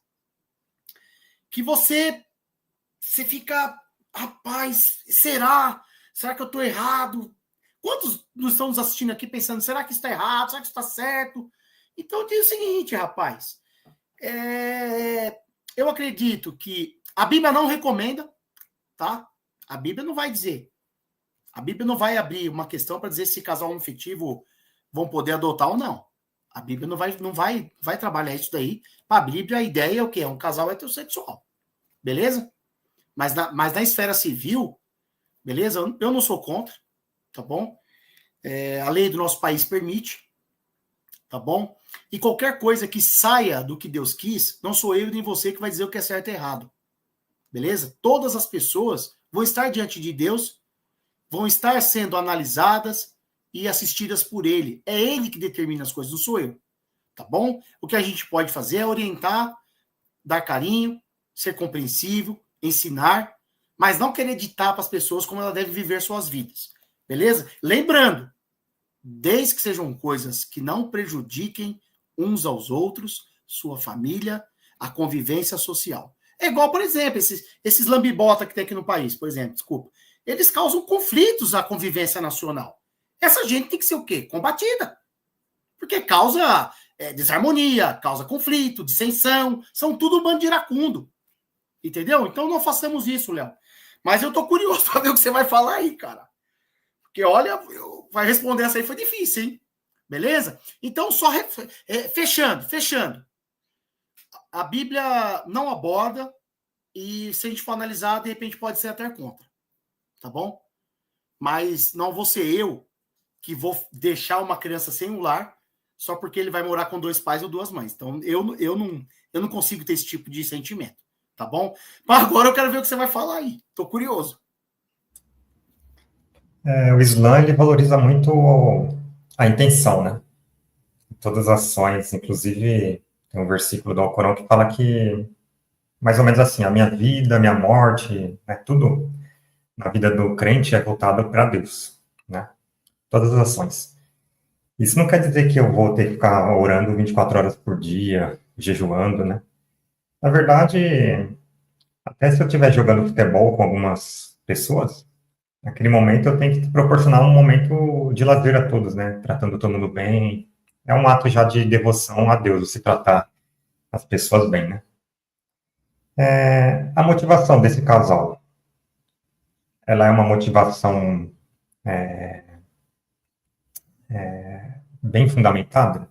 que você fica, rapaz, será? Será que eu estou errado? Quantos nos estão nos assistindo aqui pensando, será que isso está errado? Será que isso está certo? Então, tem o seguinte, rapaz. Eu acredito que a Bíblia não recomenda, tá? A Bíblia não vai dizer. A Bíblia não vai abrir uma questão para dizer se casal homoafetivo vão poder adotar ou não. A Bíblia não vai trabalhar isso daí. Para a Bíblia, a ideia é o quê? É um casal heterossexual. Beleza? Mas na esfera civil, beleza? Eu não sou contra, tá bom? A lei do nosso país permite, tá bom? E qualquer coisa que saia do que Deus quis, não sou eu nem você que vai dizer o que é certo e errado. Beleza? Todas as pessoas vão estar diante de Deus, vão estar sendo analisadas e assistidas por Ele. É Ele que determina as coisas, não sou eu. Tá bom? O que a gente pode fazer é orientar, dar carinho, ser compreensível, ensinar, mas não querer ditar para as pessoas como elas devem viver suas vidas. Beleza? Lembrando, desde que sejam coisas que não prejudiquem uns aos outros, sua família, a convivência social. É igual, por exemplo, esses lambibota que tem aqui no país, por exemplo, desculpa. Eles causam conflitos à convivência nacional. Essa gente tem que ser o quê? Combatida. Porque causa desarmonia, causa conflito, dissensão, são tudo um bando de iracundo. Entendeu? Então não façamos isso, Léo. Mas eu tô curioso para ver o que você vai falar aí, cara. Porque, olha, vai responder essa aí foi difícil, hein? Beleza? Então, só fechando. A Bíblia não aborda e, se a gente for analisar, de repente pode ser até contra. Tá bom? Mas não vou ser eu que vou deixar uma criança sem um lar só porque ele vai morar com 2 pais ou 2 mães. Então, eu não consigo ter esse tipo de sentimento. Tá bom? Mas agora eu quero ver o que você vai falar aí. Tô curioso. O Islã, ele valoriza muito a intenção, né? Todas as ações, inclusive, tem um versículo do Alcorão que fala que, mais ou menos assim, a minha vida, a minha morte, né, tudo na vida do crente é voltado para Deus, né? Todas as ações. Isso não quer dizer que eu vou ter que ficar orando 24 horas por dia, jejuando, né? Na verdade, até se eu estiver jogando futebol com algumas pessoas, naquele momento eu tenho que proporcionar um momento de lazer a todos, né? Tratando todo mundo bem. É um ato já de devoção a Deus, se tratar as pessoas bem, né? A motivação desse casal, ela é uma motivação bem fundamentada.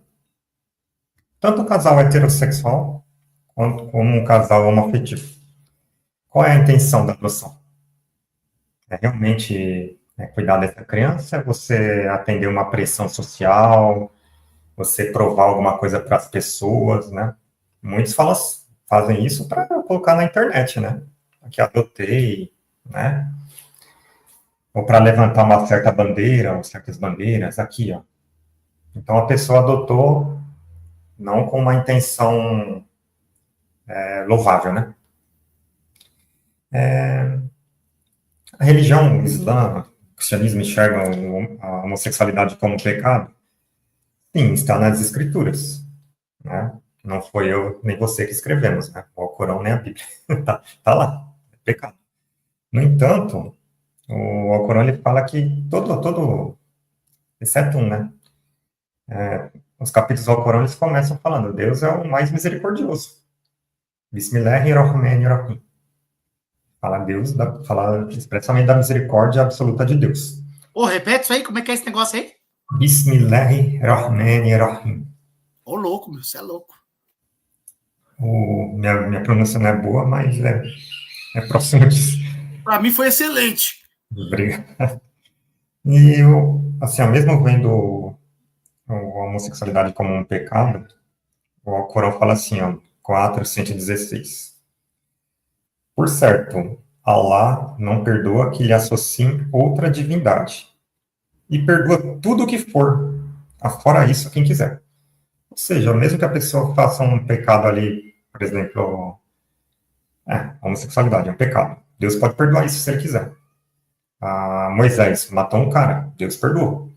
Tanto o casal heterossexual quanto como um casal homoafetivo. Qual é a intenção da adoção? É realmente cuidar dessa criança? É você atender uma pressão social? Você provar alguma coisa para as pessoas, né? Muitos fazem isso para colocar na internet, né? Aqui adotei, né? Ou para levantar uma certa bandeira, ou certas bandeiras, aqui, ó. Então a pessoa adotou não com uma intenção louvável, né? A religião, o Islã, o cristianismo enxergam a homossexualidade como um pecado? Sim, está nas escrituras, né? Não foi eu nem você que escrevemos, né? O Alcorão nem a Bíblia. tá lá, é pecado. No entanto, o Alcorão ele fala que todo, exceto um, né? Os capítulos do Alcorão eles começam falando, Deus é o mais misericordioso. Bismillahirrahmanirrahim. Fala expressamente da misericórdia absoluta de Deus. Repete isso aí, como é que é esse negócio aí? Bismillahirrahmanirrahim. Louco, meu, você é louco. Minha pronúncia não é boa, mas é próximo disso. Para mim foi excelente. Obrigado. E assim, mesmo vendo a homossexualidade como um pecado, o Alcorão fala assim, ó, 4:116. Por certo, Allah não perdoa que lhe associem outra divindade. E perdoa tudo o que for, afora isso, quem quiser. Ou seja, mesmo que a pessoa faça um pecado ali, por exemplo, a homossexualidade é um pecado. Deus pode perdoar isso se ele quiser. Moisés matou um cara, Deus perdoou.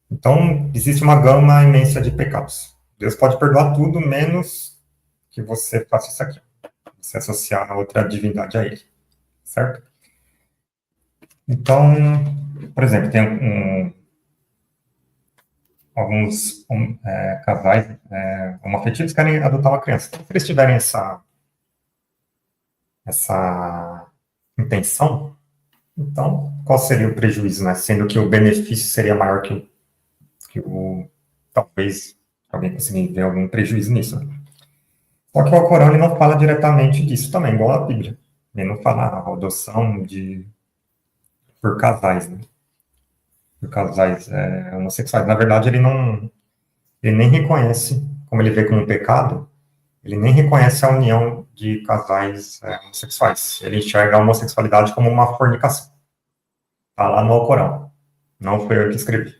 Então, existe uma gama imensa de pecados. Deus pode perdoar tudo, menos que você faça isso aqui. Você associar a outra divindade a ele. Certo? Então, por exemplo, tem alguns casais homoafetivos que querem adotar uma criança. Então, se eles tiverem essa intenção, então, qual seria o prejuízo, né? Sendo que o benefício seria maior que talvez alguém consiga ver algum prejuízo nisso, né? Só que o Alcorão ele não fala diretamente disso também, igual a Bíblia. Ele não fala a adoção por casais, né? Por casais homossexuais. Na verdade, ele nem reconhece, como ele vê como um pecado, ele nem reconhece a união de casais homossexuais. Ele enxerga a homossexualidade como uma fornicação. Está lá no Alcorão. Não foi eu que escrevi.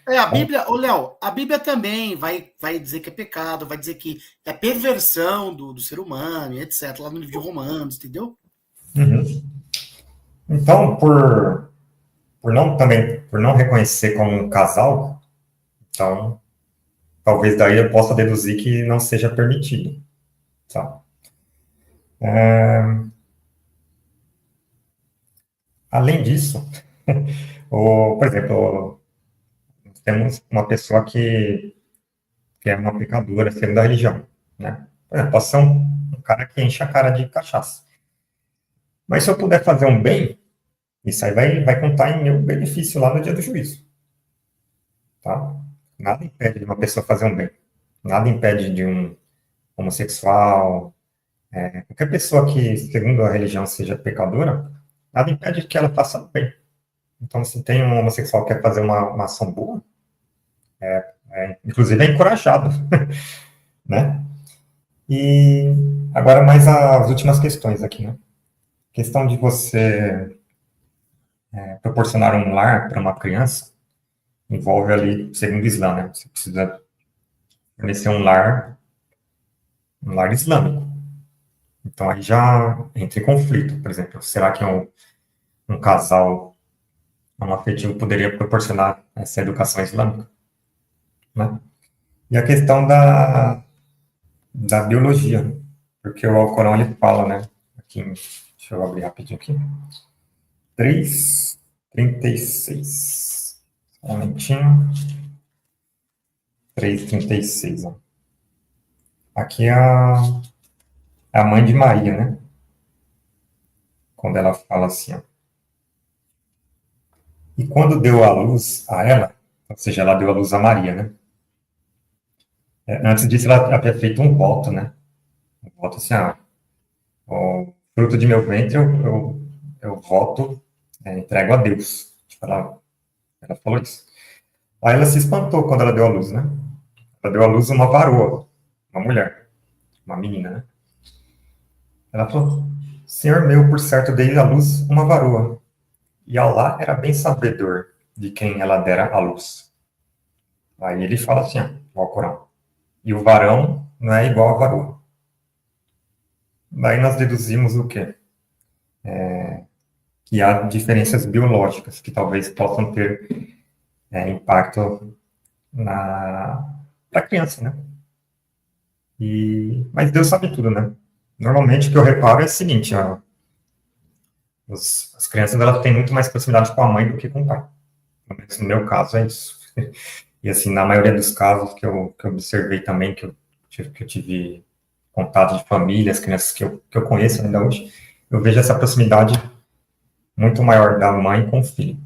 A Bíblia, Léo, a Bíblia também vai dizer que é pecado, vai dizer que é perversão do ser humano, etc., lá no livro de Romanos, entendeu? Uhum. Então, por não reconhecer como um casal, então, talvez daí eu possa deduzir que não seja permitido. Tá? Além disso, por exemplo, temos uma pessoa que é uma pecadora, segundo a religião, né? Por exemplo, posso ser um cara que enche a cara de cachaça. Mas se eu puder fazer um bem, isso aí vai contar em meu benefício lá no dia do juízo. Tá? Nada impede de uma pessoa fazer um bem. Nada impede de um homossexual, qualquer pessoa que, segundo a religião, seja pecadora, nada impede que ela faça o bem. Então, se tem um homossexual que quer fazer uma ação boa, inclusive é encorajado, né? E agora mais as últimas questões aqui, né? Questão de você proporcionar um lar para uma criança envolve ali, segundo o Islã, né? Você precisa fornecer um lar islâmico. Então aí já entra em conflito, por exemplo, será que um casal homoafetivo poderia proporcionar essa educação islâmica, né? E a questão da biologia, porque o Alcorão ele fala, né? Aqui, deixa eu abrir rapidinho aqui. 3:36. Um momentinho. 3:36. Ó. Aqui é a mãe de Maria, né? Quando ela fala assim, ó. E quando deu a luz a ela, ou seja, ela deu a luz a Maria, né? Antes disso, ela havia feito um voto, né? Um voto assim, o fruto de meu ventre eu voto, entrego a Deus. Tipo, ela falou isso. Aí ela se espantou quando ela deu a luz, né? Ela deu a luz a uma varoa, uma mulher, uma menina, né? Ela falou, Senhor meu, por certo, dei à luz uma varoa. E Allah era bem sabedor de quem ela dera à luz. Aí ele fala assim, ó, o Alcorão. E o varão não é igual a varoa. Daí nós deduzimos o quê? Que há diferenças biológicas que talvez possam ter impacto para a criança, né? Mas Deus sabe tudo, né? Normalmente o que eu reparo é o seguinte, ó, as crianças elas têm muito mais proximidade com a mãe do que com o pai. No meu caso é isso. E assim, na maioria dos casos que eu observei também, que eu tive contato de família, as crianças que eu conheço ainda hoje, eu vejo essa proximidade muito maior da mãe com o filho.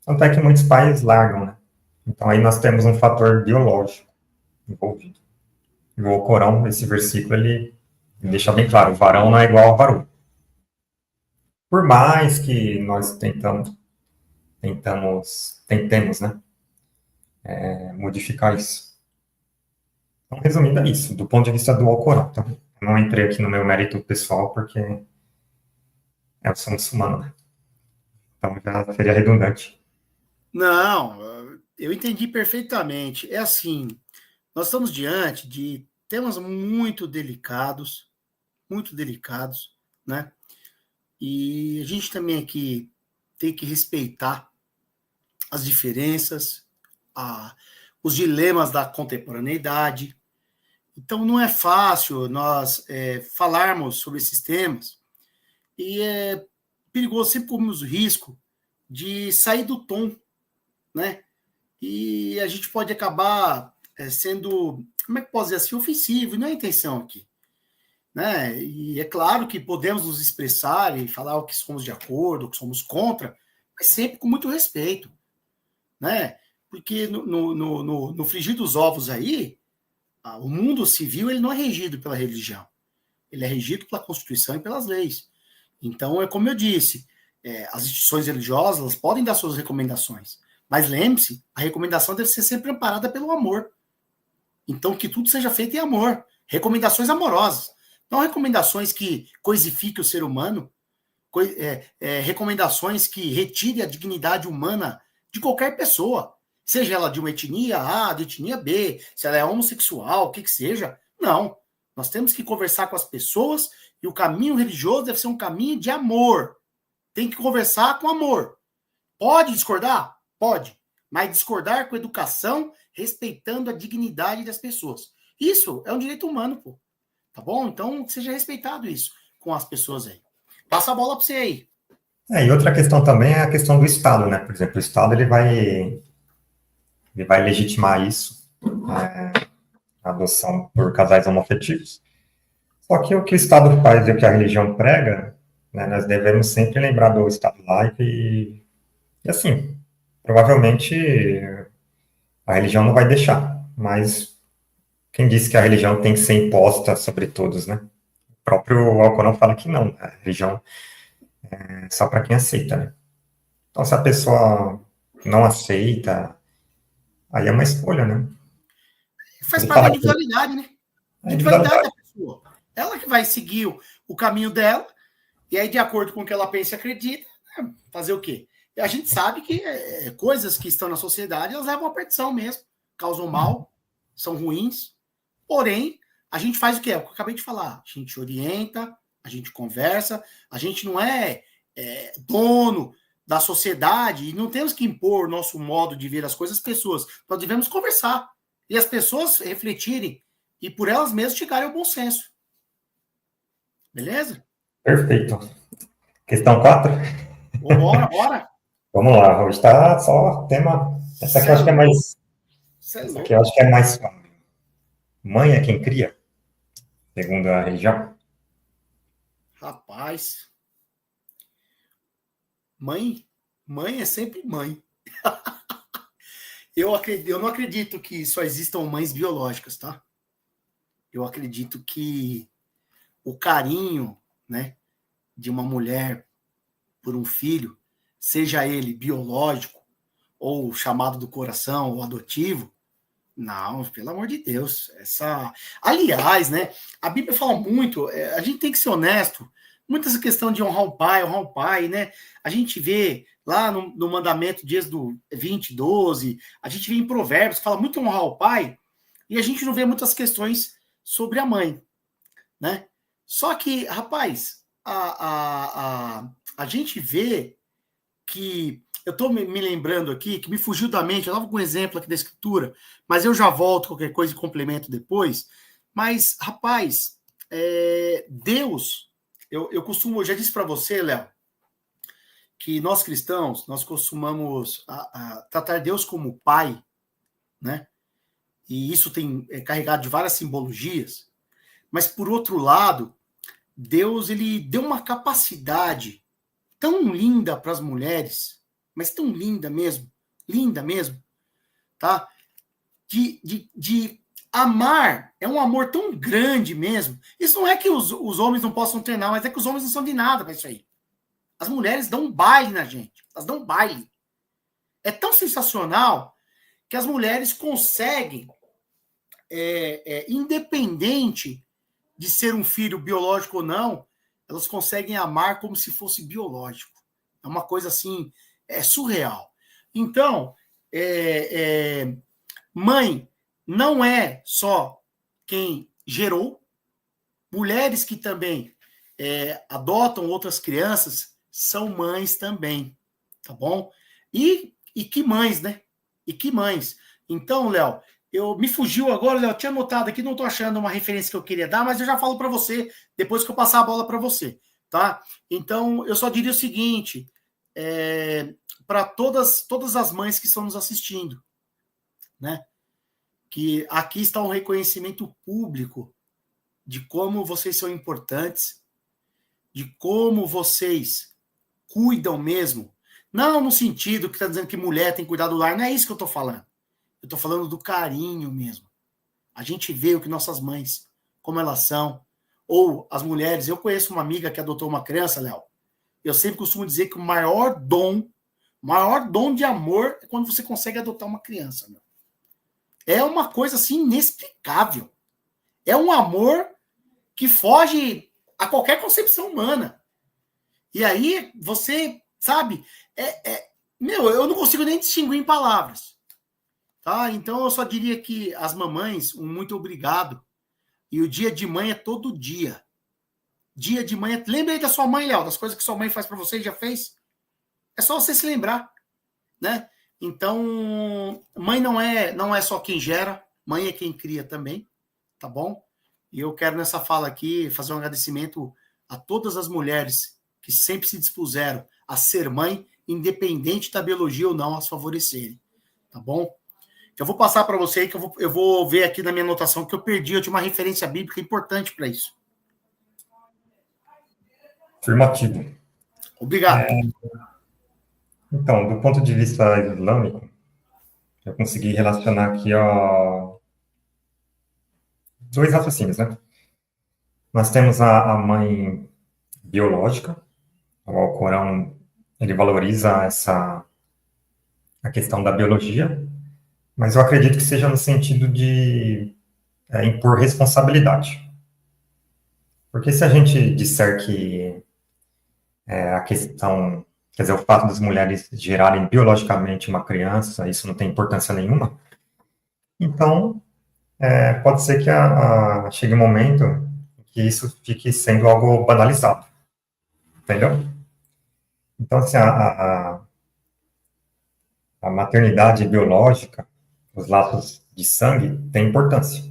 Tanto é que muitos pais largam, né? Então aí nós temos um fator biológico envolvido. E o Alcorão, esse versículo, ele deixa bem claro, o varão não é igual ao varoa. Por mais que nós tentemos, né, modificar isso. Então, resumindo, é isso, do ponto de vista do Alcorão. Então, eu não entrei aqui no meu mérito pessoal, porque eu sou muçulmano, né? Então já seria redundante. Não, eu entendi perfeitamente. É assim, nós estamos diante de temas muito delicados, né? E a gente também aqui tem que respeitar as diferenças, a, os dilemas da contemporaneidade. Então, não é fácil nós falarmos sobre esses temas e é perigoso, sempre corremos o risco de sair do tom, né? E a gente pode acabar sendo, como é que posso dizer assim, ofensivo, e não é a intenção aqui, né? E é claro que podemos nos expressar e falar o que somos de acordo, o que somos contra, mas sempre com muito respeito, né? Porque no frigir dos ovos aí, o mundo civil ele não é regido pela religião, ele é regido pela Constituição e pelas leis. Então, é como eu disse, as instituições religiosas elas podem dar suas recomendações, mas lembre-se, a recomendação deve ser sempre amparada pelo amor. Então, que tudo seja feito em amor. Recomendações amorosas. Não recomendações que coisifiquem o ser humano, recomendações que retirem a dignidade humana de qualquer pessoa, seja ela de uma etnia A, de etnia B, se ela é homossexual, o que seja. Não. Nós temos que conversar com as pessoas e o caminho religioso deve ser um caminho de amor. Tem que conversar com amor. Pode discordar? Pode. Mas discordar com educação, respeitando a dignidade das pessoas. Isso é um direito humano, pô. Tá bom? Então, seja respeitado isso com as pessoas aí. Passa a bola para você aí. E outra questão também é a questão do Estado, né? Por exemplo, o Estado ele vai legitimar isso, a adoção por casais homoafetivos. Só que o que o Estado faz e o que a religião prega, né, nós devemos sempre lembrar do Estado laico e assim, provavelmente a religião não vai deixar, mas quem disse que a religião tem que ser imposta sobre todos, né? O próprio Alcorão fala que não, a religião é só para quem aceita, né? Então, se a pessoa não aceita, aí é uma escolha, né? Faz Ele parte da fala que individualidade, né? a Individualidade individualidade. da pessoa. Ela que vai seguir o caminho dela, e aí, de acordo com o que ela pensa e acredita, fazer o quê? E a gente sabe que coisas que estão na sociedade, elas levam à perdição mesmo, causam mal, são ruins. Porém, a gente faz o quê? É o que eu acabei de falar. A gente orienta, a gente conversa, a gente não é dono da sociedade e não temos que impor nosso modo de ver as coisas às pessoas. Nós devemos conversar e as pessoas refletirem e por elas mesmas chegarem ao bom senso. Beleza? Perfeito. Questão 4. Bora. Vamos lá, hoje está só tema. Essa aqui eu acho que é mais. Essa aqui eu acho que é mais suave. Mãe é quem cria, segundo a religião. Rapaz. Mãe é sempre mãe. Eu não acredito que só existam mães biológicas, tá? Eu acredito que o carinho, né, de uma mulher por um filho, seja ele biológico ou chamado do coração ou adotivo, não, pelo amor de Deus. Aliás, né, a Bíblia fala muito, a gente tem que ser honesto, muito essa questão de honrar o pai, né? A gente vê lá no mandamento de Êxodo 20, 12, a gente vê em Provérbios, que fala muito honrar o pai, e a gente não vê muitas questões sobre a mãe, né? Só que, rapaz, a gente vê que, eu estou me lembrando aqui, que me fugiu da mente, eu estava com um exemplo aqui da escritura, mas eu já volto qualquer coisa e complemento depois, mas, rapaz, Deus, eu costumo, eu já disse para você, Léo, que nós cristãos, nós costumamos tratar Deus como pai, né? E isso tem carregado de várias simbologias, mas, por outro lado, Deus, ele deu uma capacidade tão linda para as mulheres, mas tão linda mesmo, tá? De amar, é um amor tão grande mesmo. Isso não é que os homens não possam treinar, mas é que os homens não são de nada para isso aí. As mulheres dão um baile na gente, elas dão um baile. É tão sensacional que as mulheres conseguem, independente de ser um filho biológico ou não, elas conseguem amar como se fosse biológico. É uma coisa assim, surreal. Então, mãe não é só quem gerou, mulheres que também adotam outras crianças são mães também, tá bom? E que mães, né? E que mães. Então, Léo, me fugiu agora, Léo, tinha anotado aqui, não estou achando uma referência que eu queria dar, mas eu já falo para você, depois que eu passar a bola para você, tá? Então, eu só diria o seguinte, para todas as mães que estão nos assistindo, né? Que aqui está um reconhecimento público de como vocês são importantes, de como vocês cuidam mesmo. Não no sentido que está dizendo que mulher tem que cuidar do lar, não é isso que eu estou falando. Eu estou falando do carinho mesmo. A gente vê o que nossas mães, como elas são, ou as mulheres. Eu conheço uma amiga que adotou uma criança, Léo. Eu sempre costumo dizer que o maior dom de amor é quando você consegue adotar uma criança, meu. É uma coisa assim inexplicável. É um amor que foge a qualquer concepção humana. E aí você, sabe, meu, eu não consigo nem distinguir em palavras. Tá? Então eu só diria que as mamães, um muito obrigado. E o dia de mãe é todo dia. Dia de mãe. Lembra aí da sua mãe, Léo, das coisas que sua mãe faz para você e já fez? É só você se lembrar, né? Então, mãe não é só quem gera, mãe é quem cria também, tá bom? E eu quero nessa fala aqui fazer um agradecimento a todas as mulheres que sempre se dispuseram a ser mãe, independente da biologia ou não, as favorecerem, tá bom? Eu vou passar para você aí, que eu vou ver aqui na minha anotação que eu perdi, eu tinha uma referência bíblica importante para isso. Afirmativo. Obrigado. Então, do ponto de vista islâmico, eu consegui relacionar aqui dois raciocínios, né? Nós temos a mãe biológica, o Alcorão, ele valoriza a questão da biologia, mas eu acredito que seja no sentido de impor responsabilidade. Porque se a gente disser que a questão, quer dizer, o fato das mulheres gerarem biologicamente uma criança, isso não tem importância nenhuma, então pode ser que chegue um momento que isso fique sendo algo banalizado, entendeu? Então, assim, a maternidade biológica, os laços de sangue, têm importância.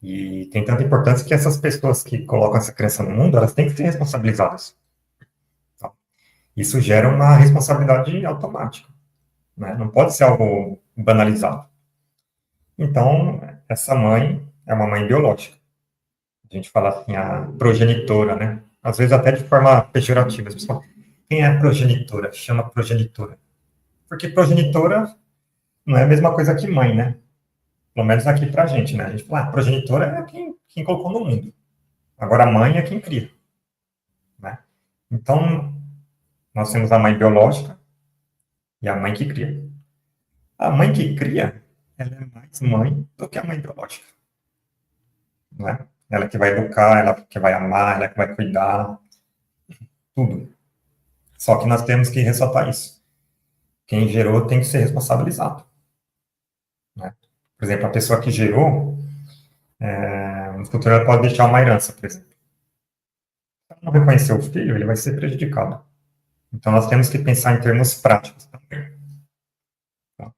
E tem tanta importância que essas pessoas que colocam essa criança no mundo, elas têm que ser responsabilizadas. Tá? Isso gera uma responsabilidade automática, né? Não pode ser algo banalizado. Então, essa mãe é uma mãe biológica. A gente fala assim, a progenitora, né? Às vezes até de forma pejorativa. As pessoas falam, quem é progenitora? Chama progenitora. Porque progenitora não é a mesma coisa que mãe, né? Pelo menos aqui pra gente, né? A gente fala, progenitora é quem colocou no mundo. Agora, a mãe é quem cria, né? Então, nós temos a mãe biológica e a mãe que cria. A mãe que cria, ela é mais mãe do que a mãe biológica, né? Ela que vai educar, ela que vai amar, ela que vai cuidar, tudo. Só que nós temos que ressaltar isso. Quem gerou tem que ser responsabilizado, né? Por exemplo, a pessoa que gerou, no futuro ela pode deixar uma herança, por exemplo. Se ela não reconhecer o filho, ele vai ser prejudicado. Então, nós temos que pensar em termos práticos também. Tá?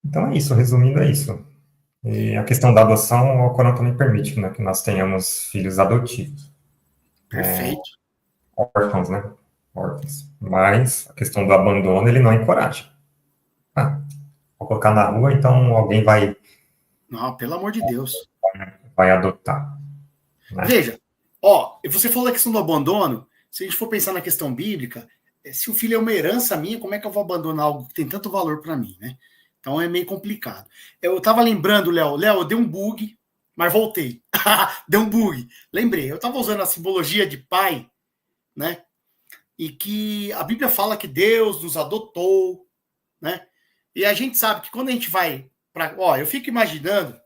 Então, é isso. Resumindo, é isso. E a questão da adoção, o Alcorão também permite, né, que nós tenhamos filhos adotivos. Perfeito. Órfãos, né? Órfãos. Mas a questão do abandono, ele não encoraja. Vou colocar na rua, então alguém vai... Não, pelo amor de Deus. Vai adotar. Né? Veja, você falou da questão do abandono. Se a gente for pensar na questão bíblica, se o filho é uma herança minha, como é que eu vou abandonar algo que tem tanto valor para mim, né? Então é meio complicado. Eu estava lembrando, Léo, eu dei um bug, mas voltei. Deu um bug. Lembrei, eu estava usando a simbologia de pai, né? E que a Bíblia fala que Deus nos adotou, né? E a gente sabe que quando a gente vai para... eu fico imaginando,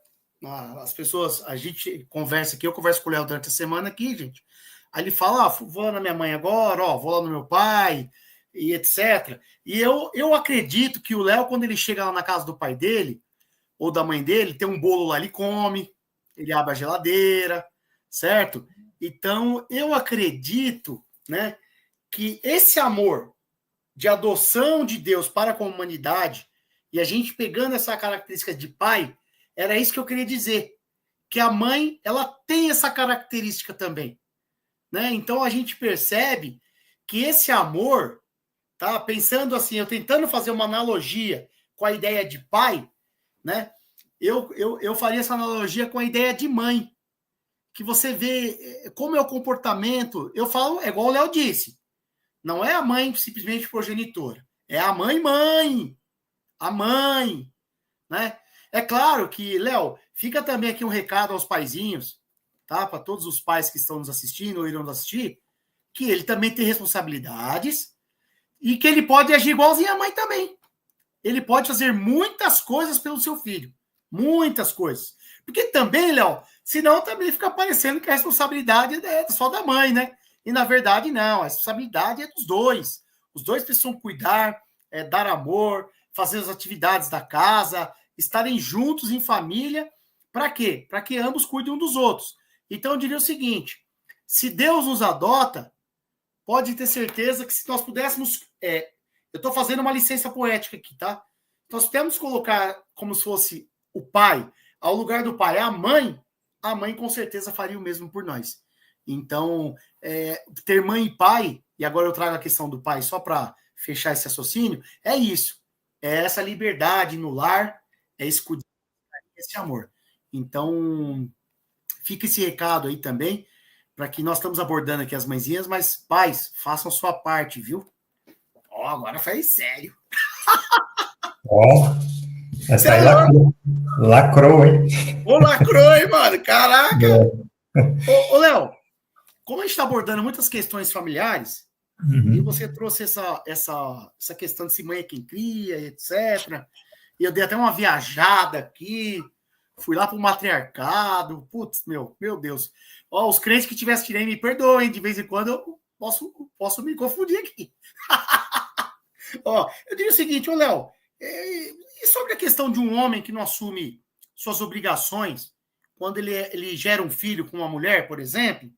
as pessoas, a gente conversa aqui, eu converso com o Léo durante a semana aqui, gente. Aí ele fala, vou lá na minha mãe agora, vou lá no meu pai, e etc. E eu acredito que o Léo, quando ele chega lá na casa do pai dele, ou da mãe dele, tem um bolo lá, ele come, ele abre a geladeira, certo? Então, eu acredito, né, que esse amor de adoção de Deus para com a humanidade, e a gente pegando essa característica de pai, era isso que eu queria dizer, que a mãe, ela tem essa característica também, né? Então, a gente percebe que esse amor, tá? Pensando assim, eu tentando fazer uma analogia com a ideia de pai, né? Eu faria essa analogia com a ideia de mãe, que você vê como é o comportamento. Eu falo, é igual o Léo disse, não é a mãe simplesmente progenitora, é a mãe, a mãe, né? É claro que, Léo, fica também aqui um recado aos paizinhos, tá? Para todos os pais que estão nos assistindo ou irão nos assistir, que ele também tem responsabilidades e que ele pode agir igualzinho a mãe também. Ele pode fazer muitas coisas pelo seu filho. Muitas coisas. Porque também, Léo, senão também fica parecendo que a responsabilidade é só da mãe, né? E na verdade, não. A responsabilidade é dos dois. Os dois precisam cuidar, dar amor, fazer as atividades da casa, estarem juntos em família. Para quê? Para que ambos cuidem um dos outros. Então, eu diria o seguinte: se Deus nos adota, pode ter certeza que se nós pudéssemos. Eu estou fazendo uma licença poética aqui, tá? Nós podemos colocar como se fosse o pai, ao lugar do pai, a mãe com certeza faria o mesmo por nós. Então, ter mãe e pai, e agora eu trago a questão do pai só para fechar esse raciocínio, é isso. É essa liberdade no lar, é esse cuidado, esse amor. Então, fica esse recado aí também, para que nós estamos abordando aqui as mãezinhas, mas pais, façam sua parte, viu? Agora foi sério. Essa aí lacrou, hein? Ô, lacrou, hein, mano? Caraca! Ô, Léo, como a gente está abordando muitas questões familiares, e você trouxe essa questão de se mãe é quem cria, etc. E eu dei até uma viajada aqui, fui lá para o matriarcado. Putz, meu Deus. Ó, os crentes que tivessem tirei, me perdoem, de vez em quando eu posso me confundir aqui. Ó, eu diria o seguinte, ô Léo, e sobre a questão de um homem que não assume suas obrigações, quando ele gera um filho com uma mulher, por exemplo,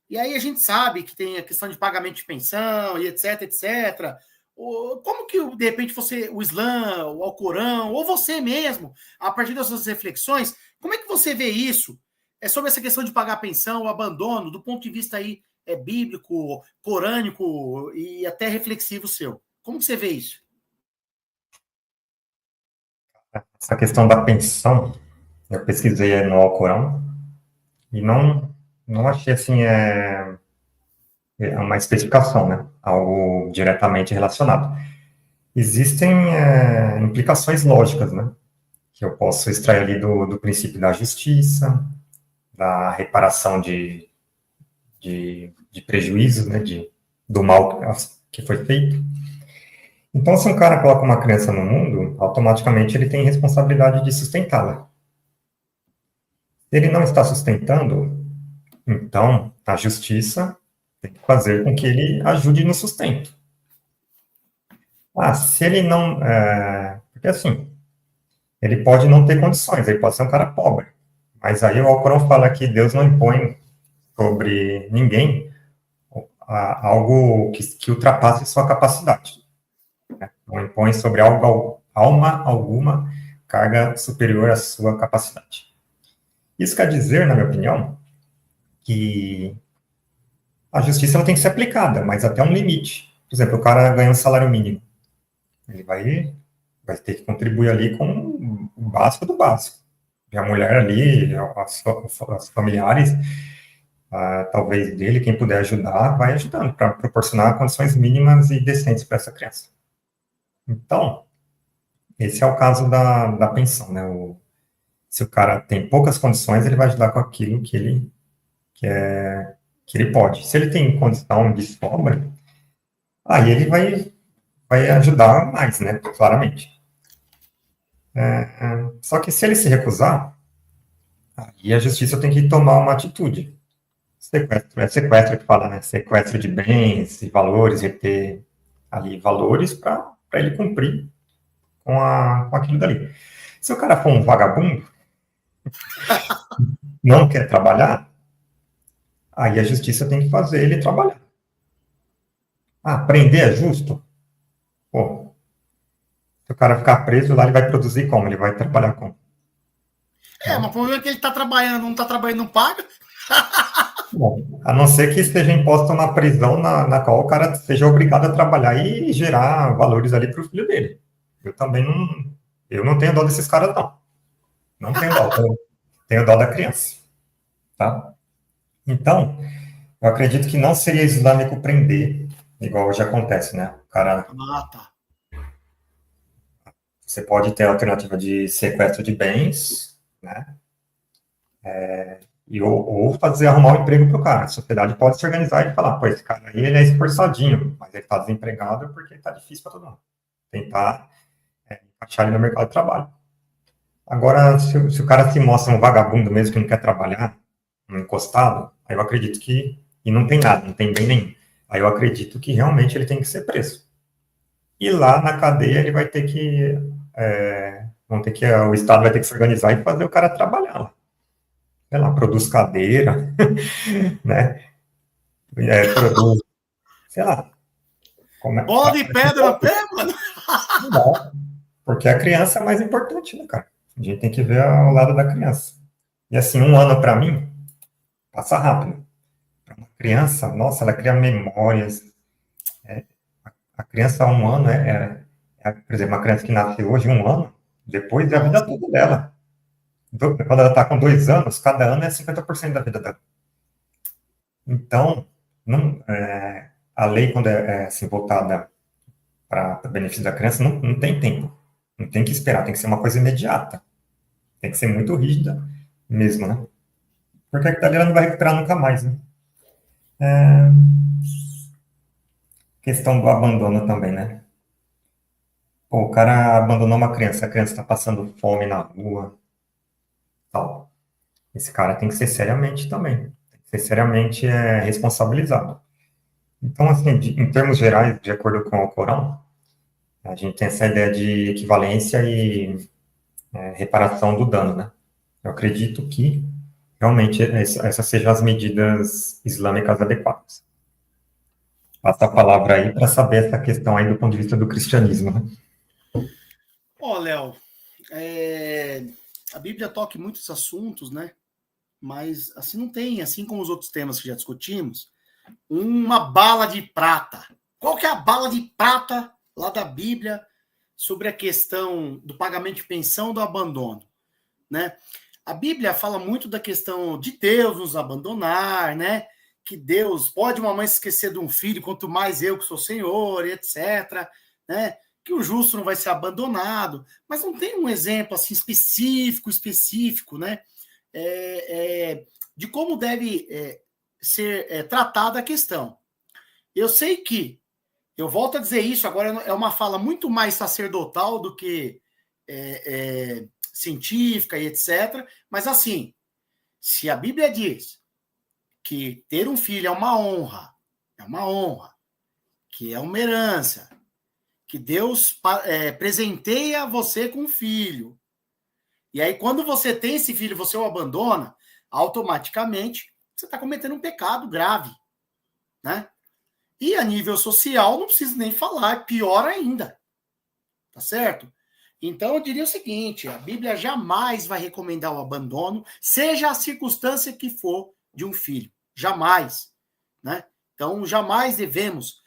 e aí a gente sabe que tem a questão de pagamento de pensão e etc, etc. Como que, de repente, o Islã, o Alcorão, ou você mesmo, a partir das suas reflexões, como é que você vê isso? Sobre essa questão de pagar pensão, o abandono, do ponto de vista aí bíblico, corânico e até reflexivo seu. Como que você vê isso? Essa questão da pensão, eu pesquisei no Alcorão e não achei assim uma especificação, né? Algo diretamente relacionado. Existem implicações lógicas, né? Que eu posso extrair ali do princípio da justiça, da reparação de prejuízos, né? Do mal que foi feito. Então, se um cara coloca uma criança no mundo, automaticamente ele tem responsabilidade de sustentá-la. Se ele não está sustentando, então a justiça tem que fazer com que ele ajude no sustento. Se ele não... porque assim, ele pode não ter condições, ele pode ser um cara pobre. Mas aí o Alcorão fala que Deus não impõe sobre ninguém algo que ultrapasse sua capacidade. Não impõe sobre alma alguma carga superior à sua capacidade. Isso quer dizer, na minha opinião, que a justiça ela tem que ser aplicada, mas até um limite. Por exemplo, o cara ganha um salário mínimo. Ele vai ter que contribuir ali com o básico do básico. E a mulher ali, as familiares, talvez dele, quem puder ajudar, vai ajudando para proporcionar condições mínimas e decentes para essa criança. Então, esse é o caso da pensão, né? Se o cara tem poucas condições, ele vai ajudar com aquilo que ele pode. Se ele tem condição de sobra, aí ele vai ajudar mais, né? Claramente. Só que se ele se recusar, aí a justiça tem que tomar uma atitude. Sequestro que fala, né? Sequestro de bens e valores, reter ali valores para ele cumprir com aquilo dali. Se o cara for um vagabundo, não quer trabalhar, aí a justiça tem que fazer ele trabalhar. Prender é justo? Pô, se o cara ficar preso lá, ele vai produzir como? Ele vai trabalhar como? Mas o problema é que ele está trabalhando, não está trabalhando, não paga. Bom, a não ser que esteja imposta uma prisão na qual o cara seja obrigado a trabalhar e gerar valores ali para o filho dele. Eu não tenho dó desses caras, não. Não tenho dó. Tenho dó da criança, tá? Então, eu acredito que não seria islâmico prender, igual hoje acontece, né? O cara, Ah, tá. você pode ter a alternativa de sequestro de bens, né? Ou fazer arrumar um emprego para o cara. A sociedade pode se organizar e falar, pô, esse cara aí ele é esforçadinho, mas ele está desempregado porque está difícil para todo mundo. Tentar encaixar ele no mercado de trabalho. Agora, se o cara se mostra um vagabundo mesmo que não quer trabalhar, um encostado, aí eu acredito que. E não tem nada, não tem bem nenhum. Aí eu acredito que realmente ele tem que ser preso. E lá na cadeia ele vai ter que. O Estado vai ter que se organizar e fazer o cara trabalhar lá. Sei lá, produz cadeira, né? Produz, sei lá. Bola de pedra na pé, mano. Não dá, porque a criança é mais importante, né, cara? A gente tem que ver ao lado da criança. E assim, um ano para mim passa rápido. Para uma criança, nossa, ela cria memórias. A criança, há um ano, por exemplo, uma criança que nasce hoje, um ano, depois é a vida toda dela. Quando ela está com 2 anos, cada ano é 50% da vida dela. Então, não, a lei, quando é assim, voltada para benefício da criança, não tem tempo. Não tem que esperar, tem que ser uma coisa imediata. Tem que ser muito rígida mesmo, né? Porque a ela não vai recuperar nunca mais, né? Questão do abandono também, né? Pô, o cara abandonou uma criança, a criança está passando fome na rua, tal. Esse cara tem que ser seriamente também, tem que ser seriamente responsabilizado. Então, assim, em termos gerais, de acordo com o Corão, a gente tem essa ideia de equivalência e reparação do dano, né? Eu acredito que realmente essas sejam as medidas islâmicas adequadas. Passa a palavra aí para saber essa questão aí do ponto de vista do cristianismo, né? Ó, Léo, a Bíblia toca em muitos assuntos, né? Mas assim não tem, assim como os outros temas que já discutimos, uma bala de prata. Qual que é a bala de prata lá da Bíblia sobre a questão do pagamento de pensão do abandono, né? A Bíblia fala muito da questão de Deus nos abandonar, né? Que Deus pode uma mãe se esquecer de um filho, quanto mais eu que sou Senhor, etc, né? Que o justo não vai ser abandonado, mas não tem um exemplo assim específico, né? De como deve ser tratada a questão. Eu sei que, eu volto a dizer isso, agora é uma fala muito mais sacerdotal do que científica e etc. Mas assim, se a Bíblia diz que ter um filho é uma honra, que é uma herança, que Deus presenteia você com um filho, e aí quando você tem esse filho, você o abandona, automaticamente você está cometendo um pecado grave, né? E a nível social, não preciso nem falar, pior ainda, tá certo? Então, eu diria o seguinte, a Bíblia jamais vai recomendar o abandono, seja a circunstância que for de um filho. Jamais, né? Então, jamais devemos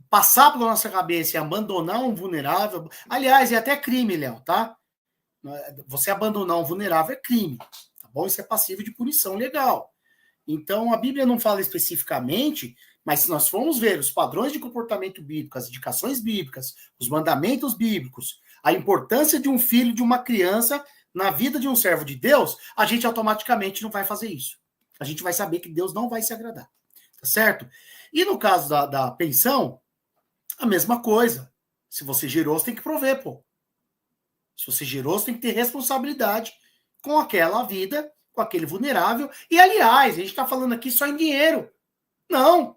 passar pela nossa cabeça e abandonar um vulnerável. Aliás, é até crime, Léo, tá? Você abandonar um vulnerável é crime, tá bom? Isso é passível de punição legal. Então, a Bíblia não fala especificamente, mas se nós formos ver os padrões de comportamento bíblico, as indicações bíblicas, os mandamentos bíblicos, a importância de um filho, de uma criança na vida de um servo de Deus, a gente automaticamente não vai fazer isso. A gente vai saber que Deus não vai se agradar. Tá certo? E no caso da pensão, a mesma coisa. Se você gerou, você tem que prover, pô. Se você gerou, você tem que ter responsabilidade com aquela vida, com aquele vulnerável. E, aliás, a gente está falando aqui só em dinheiro. Não.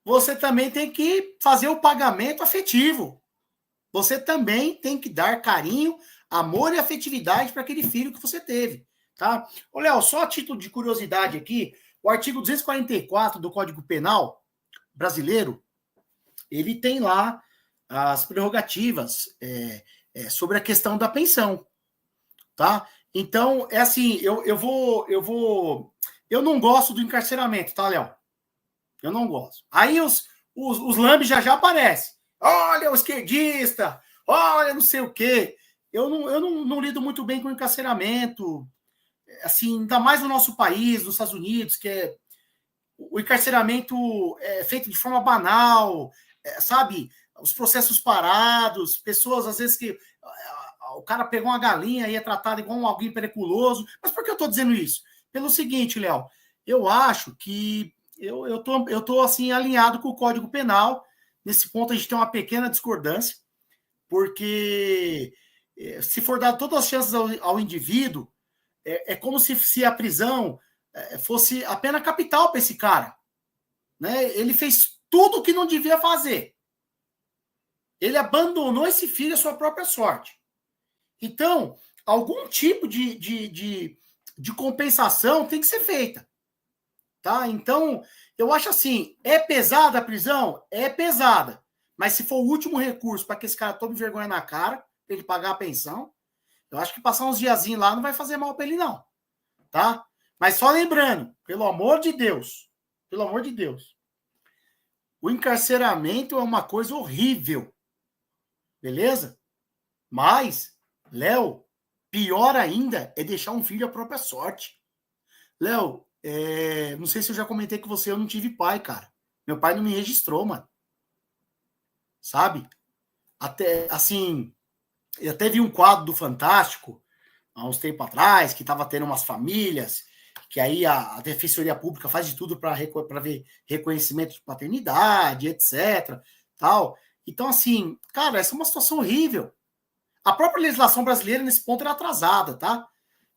Você também tem que fazer o pagamento afetivo. Você também tem que dar carinho, amor e afetividade para aquele filho que você teve. Tá? Ô, Léo, só a título de curiosidade aqui, o artigo 244 do Código Penal brasileiro, ele tem lá as prerrogativas sobre a questão da pensão. Tá? Então, é assim, eu vou eu não gosto do encarceramento, tá, Léo? Eu não gosto. Aí os lambes já aparecem. Olha, o esquerdista, olha, não sei o quê. Eu não lido muito bem com o encarceramento. Assim, ainda mais no nosso país, nos Estados Unidos, que o encarceramento é feito de forma banal, sabe? Os processos parados, pessoas, às vezes, que o cara pegou uma galinha e é tratado igual alguém periculoso. Mas por que eu estou dizendo isso? Pelo seguinte, Léo, eu acho que eu tô assim, alinhado com o Código Penal. Nesse ponto, a gente tem uma pequena discordância, porque se for dado todas as chances ao indivíduo, é como se a prisão fosse a pena capital para esse cara. Né? Ele fez tudo o que não devia fazer. Ele abandonou esse filho à sua própria sorte. Então, algum tipo de compensação tem que ser feita. Tá? Então, eu acho assim, é pesada a prisão? É pesada. Mas se for o último recurso para que esse cara tome vergonha na cara, para ele pagar a pensão, eu acho que passar uns diazinhos lá não vai fazer mal para ele, não. Tá? Mas só lembrando, pelo amor de Deus, o encarceramento é uma coisa horrível. Beleza? Mas, Léo, pior ainda é deixar um filho à própria sorte. Léo, não sei se eu já comentei com você, eu não tive pai, cara. Meu pai não me registrou, mano. Sabe? Até, assim, eu até vi um quadro do Fantástico, há uns tempos atrás, que estava tendo umas famílias, que aí a Defensoria Pública faz de tudo para ver reconhecimento de paternidade, etc. Tal. Então, assim, cara, essa é uma situação horrível. A própria legislação brasileira, nesse ponto, era atrasada, tá?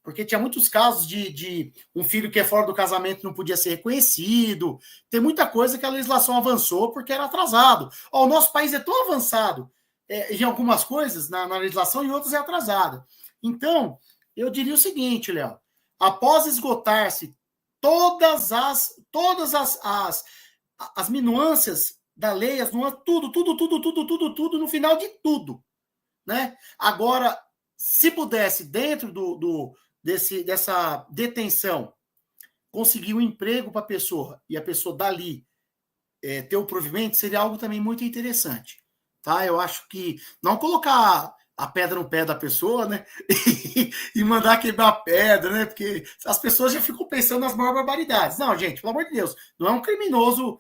Porque tinha muitos casos de um filho que é fora do casamento não podia ser reconhecido. Tem muita coisa que a legislação avançou porque era atrasado. O nosso país é tão avançado em algumas coisas, na legislação, e outras é atrasado. Então, eu diria o seguinte, Léo. Após esgotar-se todas as minuâncias da lei, tudo, no final de tudo, né? Agora, se pudesse, dentro dessa detenção, conseguir um emprego para a pessoa e a pessoa dali ter o provimento, seria algo também muito interessante. Tá? Eu acho que não colocar a pedra no pé da pessoa, né? e mandar quebrar a pedra, né? Porque as pessoas já ficam pensando nas maiores barbaridades. Não, gente, pelo amor de Deus, não é um criminoso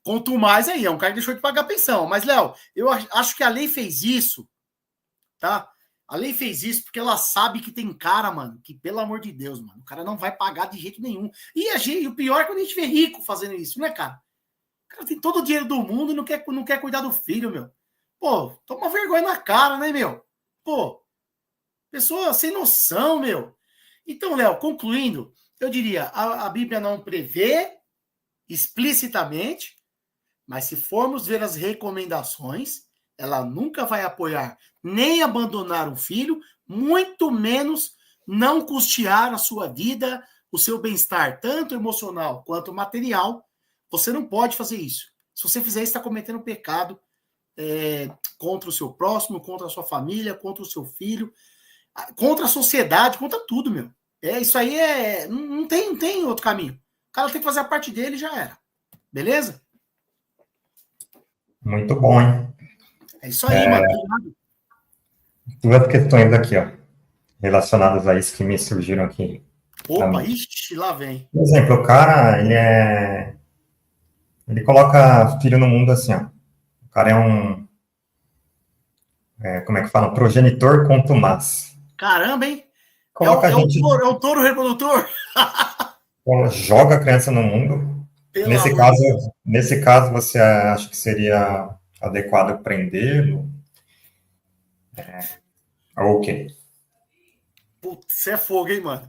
quanto mais aí, é um cara que deixou de pagar a pensão. Mas, Léo, eu acho que a lei fez isso, tá? A lei fez isso porque ela sabe que tem cara, mano, que pelo amor de Deus, mano, o cara não vai pagar de jeito nenhum. E o pior é quando a gente vê rico fazendo isso, né, cara? O cara tem todo o dinheiro do mundo e não quer cuidar do filho, meu. Pô, toma vergonha na cara, né, meu? Pô, pessoa sem noção, meu. Então, Léo, concluindo, eu diria, a Bíblia não prevê explicitamente, mas se formos ver as recomendações, ela nunca vai apoiar nem abandonar um filho, muito menos não custear a sua vida, o seu bem-estar, tanto emocional quanto material. Você não pode fazer isso. Se você fizer isso, está cometendo um pecado contra o seu próximo, contra a sua família, contra o seu filho, contra a sociedade, contra tudo, meu. Isso aí não tem outro caminho. O cara tem que fazer a parte dele e já era. Beleza? Muito bom, hein? É isso aí, mano. Duas questões aqui, ó, relacionadas a isso que me surgiram aqui. Opa, ixi, lá vem. Por exemplo, o cara, ele coloca filho no mundo assim, ó. O cara é um, como é que fala? Progenitor contumaz. Caramba, hein? Coloca a gente... É o touro reprodutor? Joga a criança no mundo. Nesse caso, você acha que seria adequado prendê-lo? Ou o quê? Putz, você é fogo, hein, mano?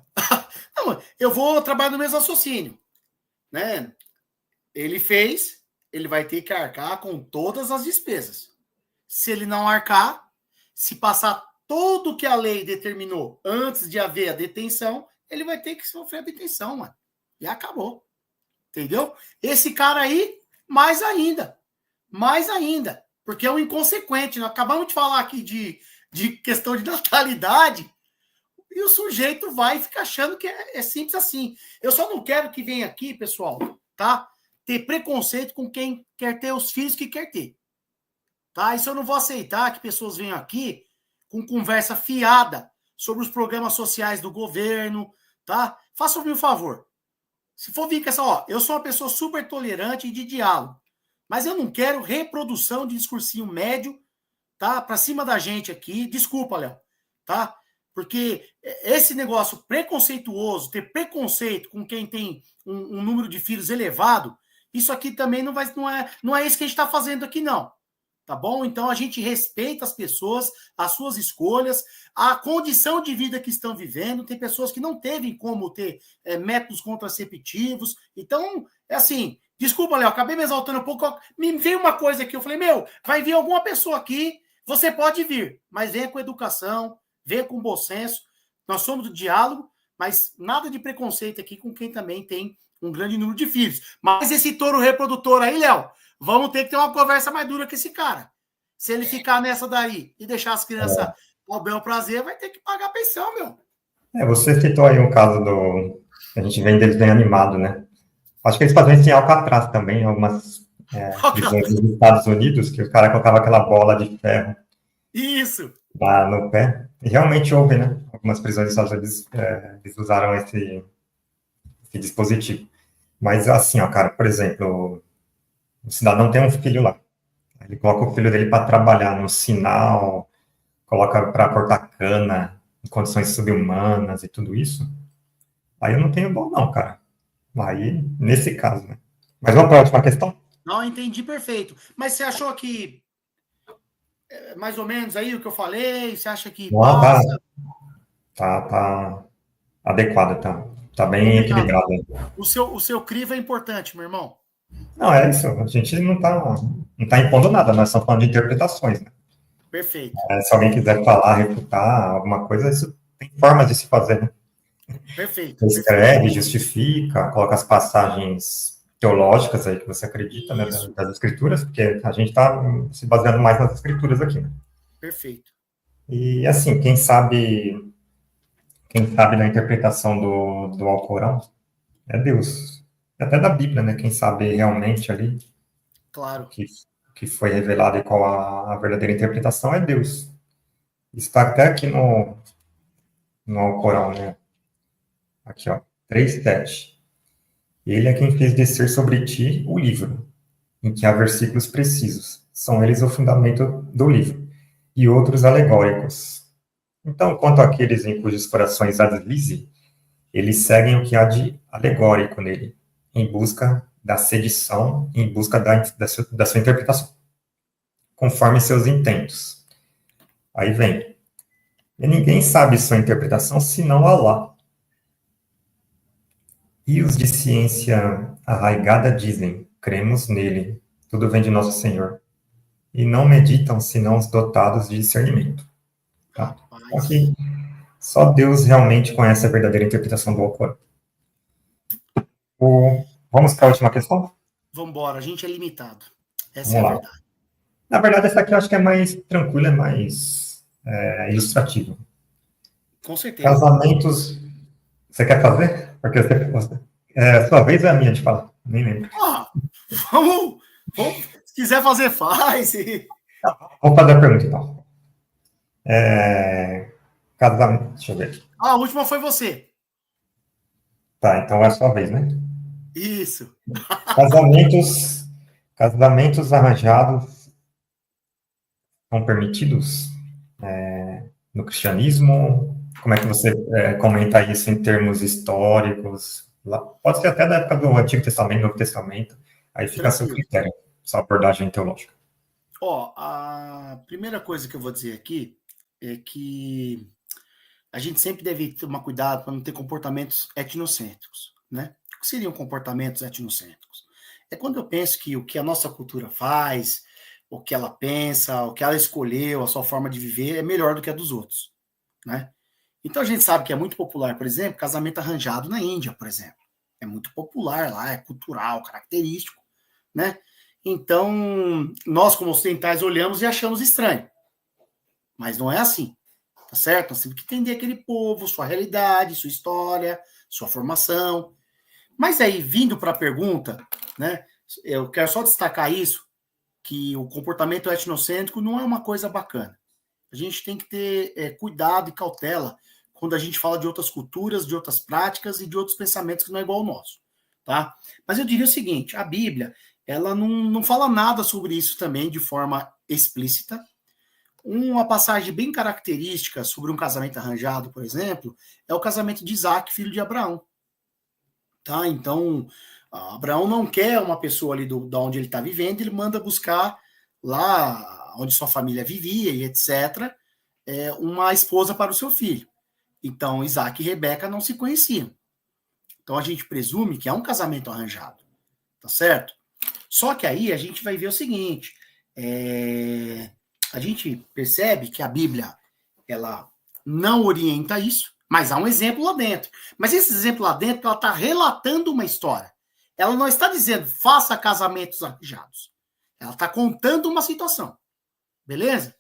Não, eu vou trabalhar no mesmo raciocínio, né? Ele fez, ele vai ter que arcar com todas as despesas. Se ele não arcar, se passar tudo que a lei determinou antes de haver a detenção, ele vai ter que sofrer a detenção, mano. E acabou. Entendeu? Esse cara aí, mais ainda. Porque é um inconsequente. Nós acabamos de falar aqui de questão de natalidade. e o sujeito vai e fica achando que é simples assim. Eu só não quero que venha aqui, pessoal, tá? Ter preconceito com quem quer ter os filhos que quer ter. Tá? Isso eu não vou aceitar que pessoas venham aqui com conversa fiada sobre os programas sociais do governo, tá? Faça-me um favor. Se for vir com essa, ó, eu sou uma pessoa super tolerante e de diálogo, mas eu não quero reprodução de discursinho médio, tá? Pra cima da gente aqui. Desculpa, Léo, tá? Porque esse negócio preconceituoso, ter preconceito com quem tem um número de filhos elevado, isso aqui também não é isso que a gente está fazendo aqui, não. Tá bom? Então a gente respeita as pessoas, as suas escolhas, a condição de vida que estão vivendo. Tem pessoas que não teve como ter métodos contraceptivos. Então, é assim, desculpa, Léo, acabei me exaltando um pouco. Me veio uma coisa aqui, eu falei, vai vir alguma pessoa aqui, você pode vir, mas venha com educação, venha com bom senso. Nós somos do diálogo, mas nada de preconceito aqui com quem também tem um grande número de filhos. Mas esse touro reprodutor aí, Léo, vamos ter que ter uma conversa mais dura com esse cara. Se ele ficar nessa daí e deixar as crianças ao bel prazer, vai ter que pagar a pensão, meu. Você citou aí um caso do... A gente vem deles bem animado, né? Acho que eles faziam isso em Alcatraz também, algumas prisões dos Estados Unidos, que o cara colocava aquela bola de ferro Isso. lá no pé. E realmente houve, né? Algumas prisões dos Estados Unidos, eles usaram esse dispositivo. Mas assim, ó, cara, por exemplo, o cidadão tem um filho lá. Ele coloca o filho dele para trabalhar no sinal, coloca para cortar cana, em condições subhumanas e tudo isso. Aí eu não tenho bom, não, cara. Aí, nesse caso, né? Mas vamos para a última questão? Não, entendi perfeito. Mas você achou que mais ou menos aí o que eu falei? Você acha que Não, passa? tá adequado, tá bem equilibrado. O seu crivo é importante, meu irmão. Não, é isso. A gente não tá impondo nada, nós estamos falando de interpretações, né? Perfeito. Se alguém quiser falar, refutar alguma coisa, isso tem formas de se fazer, né? Perfeito. Escreve, justifica, coloca as passagens teológicas aí que você acredita, né, das escrituras, porque a gente está se baseando mais nas escrituras aqui, né? Perfeito. E, assim, quem sabe da interpretação do Alcorão é Deus. E até da Bíblia, né? Quem sabe realmente ali Claro. que foi revelado e qual a verdadeira interpretação é Deus. Está até aqui no Alcorão, né? Aqui, ó, 3:7. Ele é quem fez descer sobre ti o livro, em que há versículos precisos. São eles o fundamento do livro, e outros alegóricos. Então, quanto àqueles em cujos corações há deslize, eles seguem o que há de alegórico nele, em busca da sedição, em busca da sua interpretação, conforme seus intentos. Aí vem. E ninguém sabe sua interpretação senão Alá. E os de ciência arraigada dizem, cremos nele, tudo vem de nosso Senhor. E não meditam senão os dotados de discernimento. Tá? Aqui, só Deus realmente conhece a verdadeira interpretação do Alcorão. Vamos para a última questão? Vamos embora, a gente é limitado. Essa Vamos é a lá. verdade. Na verdade, essa aqui eu acho que é mais tranquila, é mais ilustrativa. Com certeza. Casamentos. Você quer fazer? Porque você. Sua vez é a minha de falar. Nem lembro. Vamos. Se quiser fazer, faz. Vou fazer a pergunta, então. Casamento. Deixa eu ver. A última foi você. Tá, então é a sua vez, né? Isso. Casamentos arranjados são permitidos no cristianismo? Como é que você comenta isso em termos históricos? Pode ser até da época do Antigo Testamento, Novo Testamento. Aí fica a seu critério, sua abordagem teológica. A primeira coisa que eu vou dizer aqui é que a gente sempre deve tomar cuidado para não ter comportamentos etnocêntricos, né? O que seriam comportamentos etnocêntricos? É quando eu penso que o que a nossa cultura faz, o que ela pensa, o que ela escolheu, a sua forma de viver é melhor do que a dos outros, né? Então a gente sabe que é muito popular, por exemplo, casamento arranjado na Índia, por exemplo. É muito popular lá, é cultural, característico, né? Então, nós como ocidentais olhamos e achamos estranho. Mas não é assim, tá certo? Nós temos que entender aquele povo, sua realidade, sua história, sua formação. Mas aí, vindo para a pergunta, né, eu quero só destacar isso, que o comportamento etnocêntrico não é uma coisa bacana. A gente tem que ter cuidado e cautela quando a gente fala de outras culturas, de outras práticas e de outros pensamentos que não é igual ao nosso, tá? Mas eu diria o seguinte, a Bíblia, ela não fala nada sobre isso também de forma explícita. Uma passagem bem característica sobre um casamento arranjado, por exemplo, é o casamento de Isaac, filho de Abraão. Tá? Então, Abraão não quer uma pessoa ali da onde ele está vivendo, ele manda buscar lá onde sua família vivia e etc., uma esposa para o seu filho. Então, Isaac e Rebeca não se conheciam. Então, a gente presume que é um casamento arranjado, tá certo? Só que aí a gente vai ver o seguinte, a gente percebe que a Bíblia, ela não orienta isso, mas há um exemplo lá dentro. Mas esse exemplo lá dentro, ela está relatando uma história. Ela não está dizendo, faça casamentos arranjados. Ela está contando uma situação. Beleza?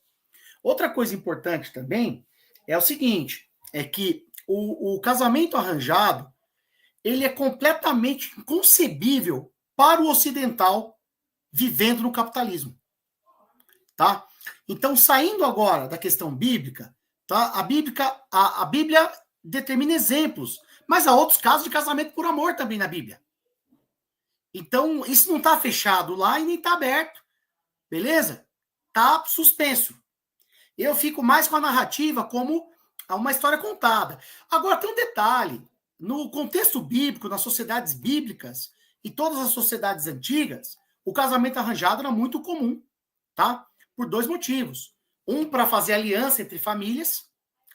Outra coisa importante também é o seguinte, é que o casamento arranjado, ele é completamente inconcebível para o ocidental vivendo no capitalismo. Tá? Então, saindo agora da questão bíblica, tá? A Bíblia determina exemplos, mas há outros casos de casamento por amor também na Bíblia. Então, isso não está fechado lá e nem está aberto. Beleza? Está suspenso. Eu fico mais com a narrativa como uma história contada. Agora, tem um detalhe. No contexto bíblico, nas sociedades bíblicas e todas as sociedades antigas, o casamento arranjado era muito comum, tá? Por dois motivos. Um, para fazer aliança entre famílias,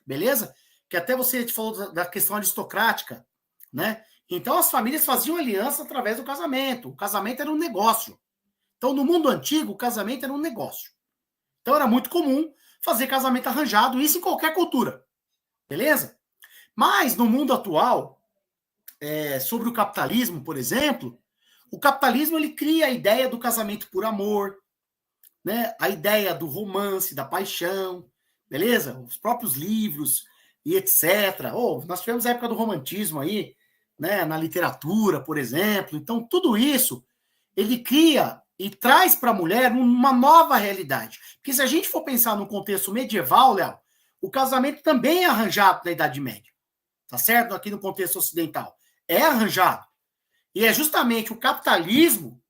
beleza? Que até você falou da questão aristocrática, né? Então, as famílias faziam aliança através do casamento. O casamento era um negócio. Então, no mundo antigo, o casamento era um negócio. Então, era muito comum fazer casamento arranjado, isso em qualquer cultura. Beleza? Mas, no mundo atual, sobre o capitalismo, por exemplo, o capitalismo ele cria a ideia do casamento por amor, né? A ideia do romance, da paixão, beleza? Os próprios livros e etc. Nós tivemos a época do romantismo aí, né? Na literatura, por exemplo. Então, tudo isso, ele cria e traz para a mulher uma nova realidade. Porque se a gente for pensar no contexto medieval, Léo, o casamento também é arranjado na Idade Média. Tá certo? Aqui no contexto ocidental. É arranjado. E é justamente o capitalismo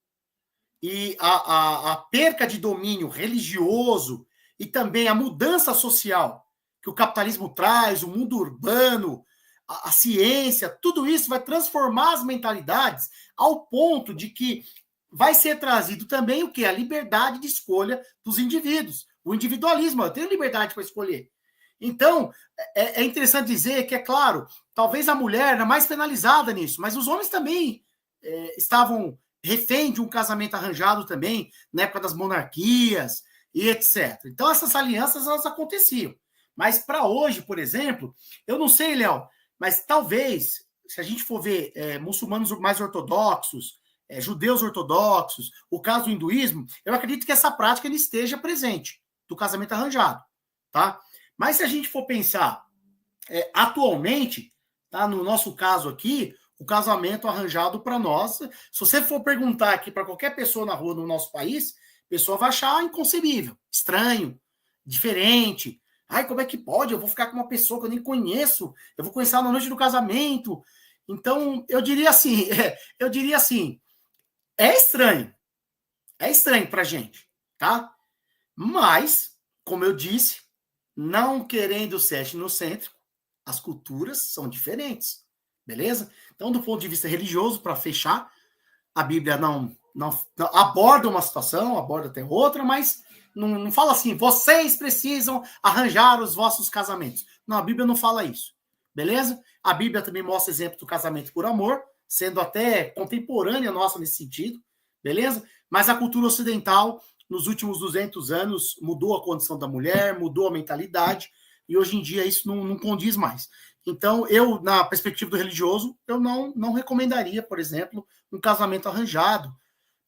e a perca de domínio religioso e também a mudança social que o capitalismo traz, o mundo urbano, a ciência, tudo isso vai transformar as mentalidades ao ponto de que vai ser trazido também o quê? A liberdade de escolha dos indivíduos. O individualismo, eu tenho liberdade para escolher. Então, é interessante dizer que, é claro, talvez a mulher era mais penalizada nisso, mas os homens também estavam refém de um casamento arranjado também, na época das monarquias e etc. Então, essas alianças, elas aconteciam. Mas para hoje, por exemplo, eu não sei, Léo, mas talvez, se a gente for ver muçulmanos mais ortodoxos, judeus ortodoxos, o caso do hinduísmo, eu acredito que essa prática ele esteja presente, do casamento arranjado, tá? Mas se a gente for pensar atualmente, tá? No nosso caso aqui, o casamento arranjado para nós, se você for perguntar aqui para qualquer pessoa na rua no nosso país, a pessoa vai achar inconcebível, estranho, diferente. Ai, como é que pode? Eu vou ficar com uma pessoa que eu nem conheço, eu vou conhecer ela na noite do casamento. Então, eu diria assim, é estranho pra gente, tá? Mas, como eu disse, não querendo ser etnocêntrico, as culturas são diferentes, beleza? Então, do ponto de vista religioso, para fechar, a Bíblia não aborda uma situação, aborda até outra, mas não fala assim, vocês precisam arranjar os vossos casamentos. Não, a Bíblia não fala isso, beleza? A Bíblia também mostra exemplo do casamento por amor, sendo até contemporânea nossa nesse sentido, beleza? Mas a cultura ocidental, nos últimos 200 anos, mudou a condição da mulher, mudou a mentalidade, e hoje em dia isso não condiz mais. Então, eu, na perspectiva do religioso, eu não recomendaria, por exemplo, um casamento arranjado,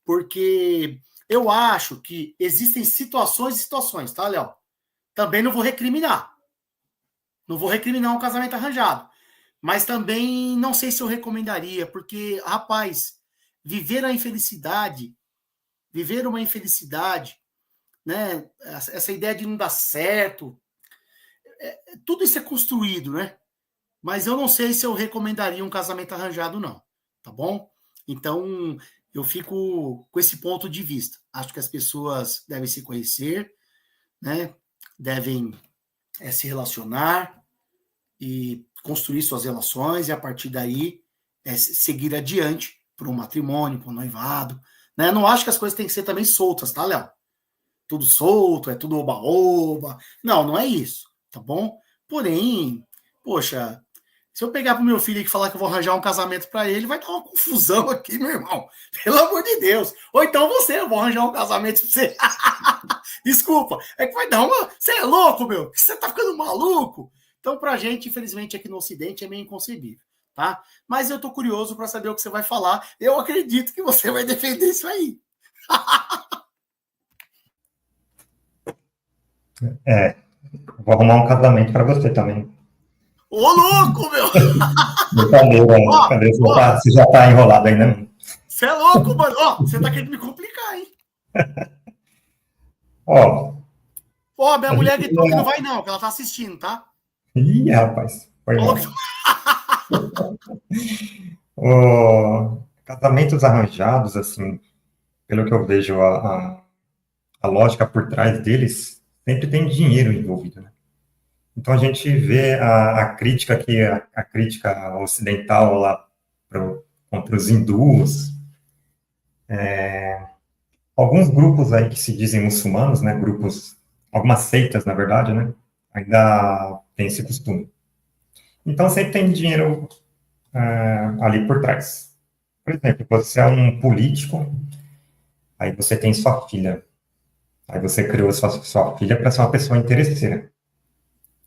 porque eu acho que existem situações e situações, tá, Léo? Também não vou recriminar, Não vou recriminar um casamento arranjado. Mas também não sei se eu recomendaria, porque, rapaz, viver uma infelicidade, né? Essa ideia de não dar certo, tudo isso é construído, né? Mas eu não sei se eu recomendaria um casamento arranjado, não. Tá bom? Então, eu fico com esse ponto de vista. Acho que as pessoas devem se conhecer, né? Devem se relacionar e construir suas relações e, a partir daí, seguir adiante para um matrimônio, para um noivado. Né? Não acho que as coisas têm que ser também soltas, tá, Léo? Tudo solto, é tudo oba-oba. Não, não é isso, tá bom? Porém, poxa, se eu pegar pro meu filho e falar que eu vou arranjar um casamento para ele, vai dar uma confusão aqui, meu irmão. Pelo amor de Deus. Ou então eu vou arranjar um casamento para você. Desculpa, é que vai dar uma... Você é louco, meu? Você tá ficando maluco? Então, pra gente, infelizmente, aqui no Ocidente é meio inconcebível, tá? Mas eu tô curioso para saber o que você vai falar. Eu acredito que você vai defender isso aí. Vou arrumar um casamento para você também. Ô, louco, meu! Brincadeira, cadê? Você já tá enrolado aí, né? Você é louco, mano! Ó, você tá querendo me complicar, hein? Ó, minha mulher gritou que não vai não, que ela tá assistindo, tá? Ih, rapaz, foi mal. Casamentos arranjados, assim, pelo que eu vejo, a lógica por trás deles, sempre tem dinheiro envolvido, né? Então a gente vê a crítica aqui, a crítica ocidental lá contra os hindus, alguns grupos aí que se dizem muçulmanos, né, algumas seitas, na verdade, né, ainda tem esse costume. Então sempre tem dinheiro ali por trás. Por exemplo, você é um político, aí você tem sua filha, aí você criou sua filha para ser uma pessoa interesseira.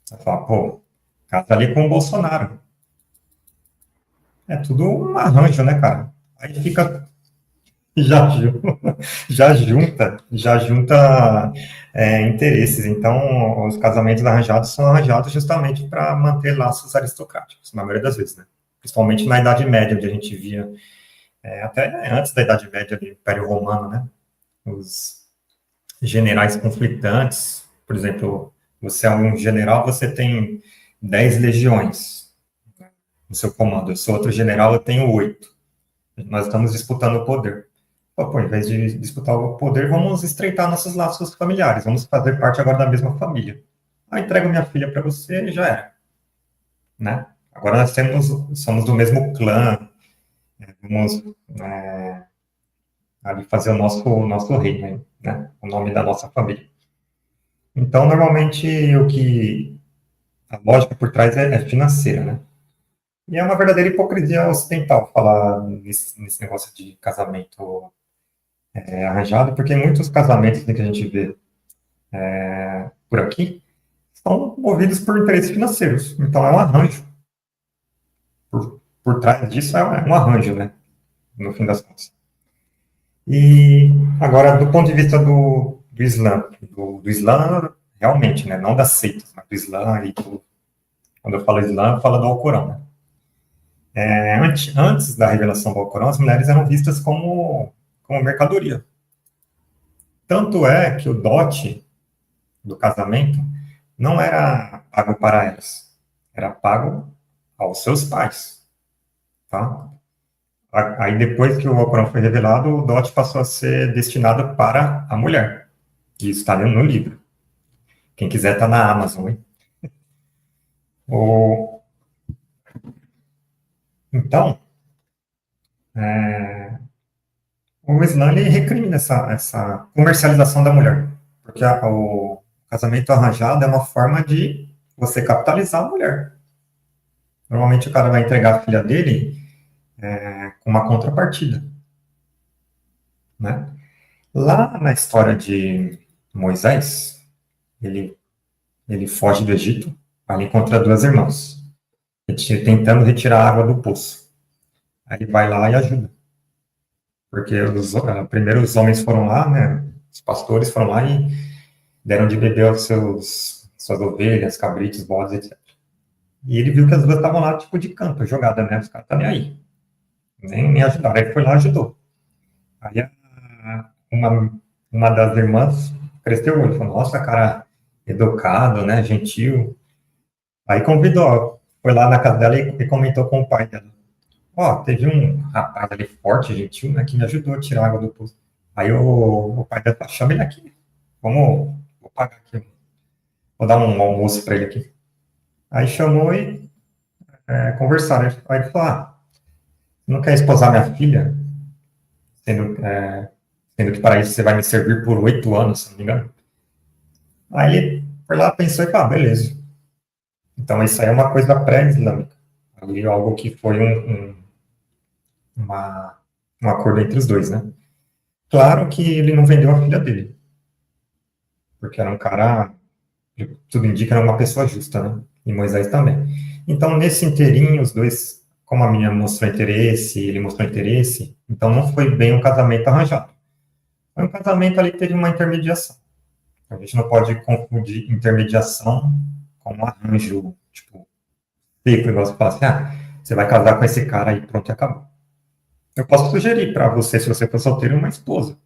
Você fala, pô, casa ali com o Bolsonaro. É tudo um arranjo, né, cara? Aí fica... Já junta interesses. Então, os casamentos arranjados são arranjados justamente para manter laços aristocráticos, na maioria das vezes, né? Principalmente na Idade Média, onde a gente via, até antes da Idade Média, do Império Romano, né? Os generais conflitantes, por exemplo, você é um general, você tem 10 legiões no seu comando. Eu sou outro general, eu tenho 8. Nós estamos disputando o poder. Pô, em vez de disputar o poder, vamos estreitar nossos laços familiares, vamos fazer parte agora da mesma família. Ah, entrego minha filha para você e já era. Né? Agora nós somos do mesmo clã, vamos ali fazer o nosso reino, né? O nome da nossa família. Então, normalmente, a lógica por trás é financeira, né? E é uma verdadeira hipocrisia ocidental falar nesse negócio de casamento arranjado, porque muitos casamentos que a gente vê por aqui são movidos por interesses financeiros. Então, é um arranjo. Por trás disso é um arranjo, né? No fim das contas. E agora, do ponto de vista do Islã, do Islã, realmente, né? Não das seitas, mas do Islã e quando eu falo Islã, eu falo do Alcorão, né? Antes da revelação do Alcorão, as mulheres eram vistas como mercadoria. Tanto é que o dote do casamento não era pago para elas, era pago aos seus pais, tá? Aí depois que o Alcorão foi revelado, o dote passou a ser destinado para a mulher. Isso está no livro. Quem quiser está na Amazon, hein? Então, o Islã ele recrimina essa comercialização da mulher, porque o casamento arranjado é uma forma de você capitalizar a mulher. Normalmente o cara vai entregar a filha dele com uma contrapartida, né? Lá na história de Moisés, ele foge do Egito, aí encontra duas irmãs, tentando retirar a água do poço. Aí ele vai lá e ajuda. Porque primeiro os homens foram lá, né? Os pastores foram lá e deram de beber aos suas ovelhas, cabritos, bodes, etc. E ele viu que as duas estavam lá, tipo, de canto, jogada, né? Os caras tá nem aí. Nem ajudaram. Aí ele foi lá e ajudou. Aí uma das irmãs cresceu o olho, falou, nossa, cara, educado, né? Gentil. Aí convidou, foi lá na casa dela e comentou com o pai dela. Ó, teve um rapaz ali forte, gentil, né, que me ajudou a tirar a água do poço. Aí o pai dela falou, chama ele aqui. Vou pagar aqui. Vou dar um almoço para ele aqui. Aí chamou e conversaram. Aí ele falou, não quer esposar minha filha? Sendo que para isso você vai me servir por 8 anos, se não me engano. Aí ele foi lá, pensou e falou, beleza. Então isso aí é uma coisa pré-islâmica. Ali algo que foi um acordo entre os dois, né? Claro que ele não vendeu a filha dele, porque era um cara, tudo indica, era uma pessoa justa, né? E Moisés também. Então, nesse inteirinho, os dois, como a menina mostrou interesse, ele mostrou interesse, então não foi bem um casamento arranjado. Foi um casamento ali que teve uma intermediação. A gente não pode confundir intermediação com um arranjo, tipo, seco, igual você fala assim, você vai casar com esse cara e pronto, e acabou. Eu posso sugerir para você, se você for solteiro, uma esposa.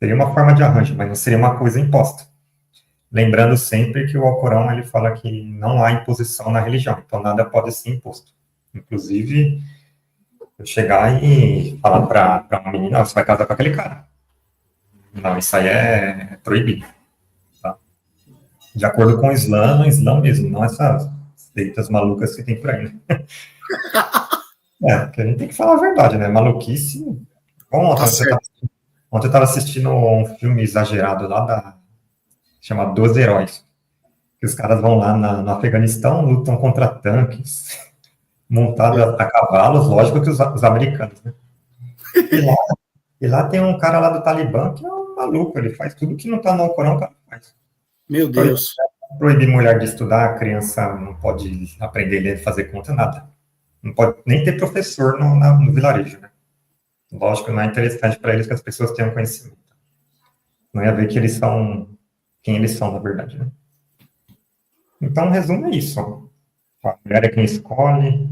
Seria uma forma de arranjo, mas não seria uma coisa imposta. Lembrando sempre que o Alcorão ele fala que não há imposição na religião, então nada pode ser imposto. Inclusive, eu chegar e falar para uma menina, você vai casar com aquele cara. Não, isso aí é proibido. Tá? De acordo com o Islã mesmo, não essas seitas malucas que tem por aí, né? Porque a gente tem que falar a verdade, né? Maluquice. Bom, ontem eu estava assistindo um filme exagerado lá chamado Dos Heróis. Que os caras vão lá no Afeganistão, lutam contra tanques, montados a cavalos, lógico que os americanos, né? E lá tem um cara lá do Talibã que é um maluco, ele faz tudo que não está no Alcorão, o cara faz. Meu Deus. Proibir mulher de estudar, a criança não pode aprender a ler, fazer conta, nada. Não pode nem ter professor no vilarejo, né? Lógico, não é interessante para eles que as pessoas tenham conhecimento. Não ia ver que eles são quem eles são, na verdade, né? Então, o resumo é isso. A mulher é quem escolhe,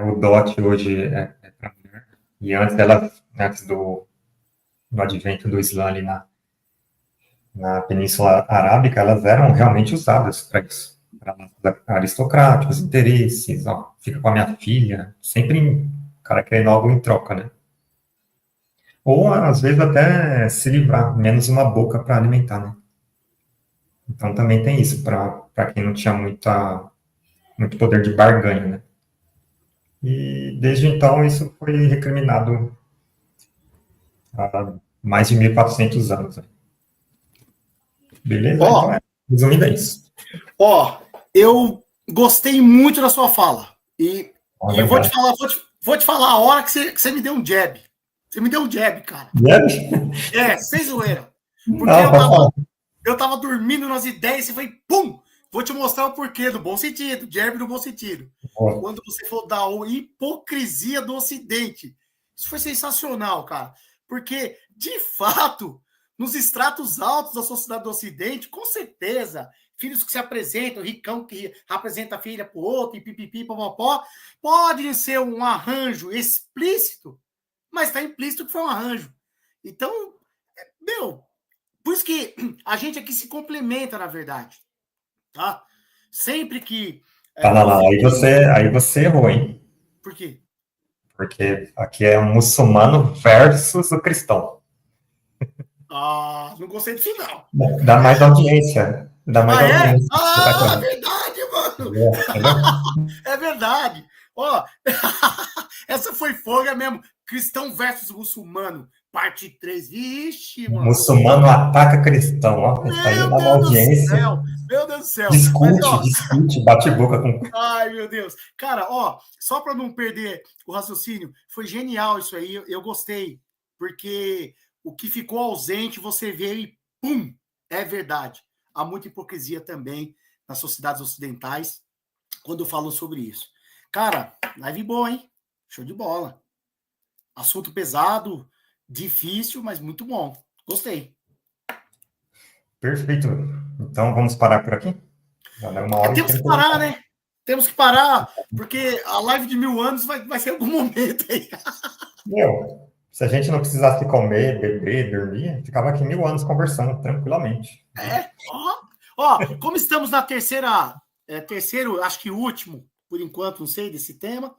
o dote hoje é para a mulher. E antes do advento do Islã ali na Península Arábica, elas eram realmente usadas para isso. Para aristocráticos, interesses, fica com a minha filha, sempre o cara querendo algo em troca, né? Ou, às vezes, até se livrar, menos uma boca para alimentar, né? Então, também tem isso, para quem não tinha muito poder de barganha, né? E, desde então, isso foi recriminado há mais de 1.400 anos. Né? Beleza? Então, resumindo é isso. Eu gostei muito da sua fala. E eu vou te falar a hora que você me deu um jab. Você me deu um jab, cara. Jab? Sem zoeira. Porque eu tava dormindo nas ideias e foi pum! Vou te mostrar o porquê, do bom sentido, jab no bom sentido. Quando você falou da hipocrisia do Ocidente. Isso foi sensacional, cara. Porque, de fato, nos estratos altos da sociedade do Ocidente, com certeza, filhos que se apresentam, ricão que apresenta a filha para o outro, e pipipi, popopó, podem ser um arranjo explícito, mas está implícito que foi um arranjo. Então, por isso que a gente aqui se complementa, na verdade. Tá? Sempre que... Não. Aí você errou, hein? Por quê? Porque aqui é um muçulmano versus o cristão. Não gostei do final. Dá mais audiência. Audiência. É verdade, mano. É verdade. Essa foi folga mesmo. Cristão versus muçulmano. Parte 3. Vixe, mano. Muçulmano ataca cristão. Isso aí dá uma audiência. Meu Deus do céu. Discute, bate boca com... Ai, meu Deus. Cara, só para não perder o raciocínio, foi genial isso aí. Eu gostei. Porque o que ficou ausente, você vê e pum, é verdade. Há muita hipocrisia também nas sociedades ocidentais quando falam sobre isso. Cara, live boa, hein? Show de bola. Assunto pesado, difícil, mas muito bom. Gostei. Perfeito. Então, vamos parar por aqui? Temos que parar, né? Temos que parar, porque a live de 1000 anos vai ser em algum momento aí. Meu, se a gente não precisasse comer, beber, dormir, ficava aqui 1000 anos conversando tranquilamente. Como estamos na terceiro, acho que último, por enquanto, não sei, desse tema,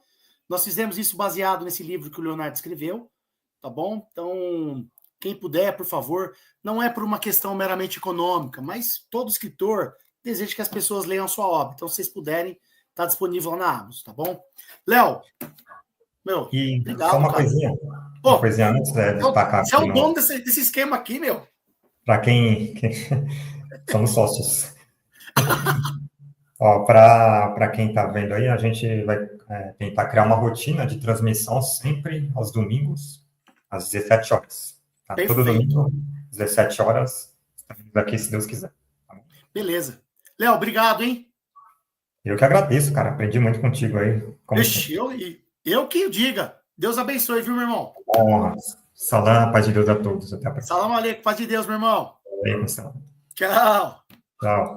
nós fizemos isso baseado nesse livro que o Leonardo escreveu, tá bom? Então, quem puder, por favor, não é por uma questão meramente econômica, mas todo escritor deseja que as pessoas leiam a sua obra. Então, se vocês puderem, está disponível lá na Amazon, tá bom? Léo, meu, E legal, só uma cara. coisinha antes, destacar Você é aqui o dono desse esquema aqui, meu. para quem somos sócios. Ó, para quem está vendo aí, a gente vai tentar criar uma rotina de transmissão sempre aos domingos, às 17 horas. Tá? Todo Perfeito. domingo, às 17 horas, estamos aqui, se Deus quiser. Tá bom? Beleza. Léo, obrigado, hein? Eu que agradeço, cara. Aprendi muito contigo aí. Ixi, eu que o diga. Deus abençoe, viu, meu irmão? Honra. Salam, paz de Deus a todos. Até a próxima. Salam aleikum, paz de Deus, meu irmão. Aleikum salam. Tchau. Tchau.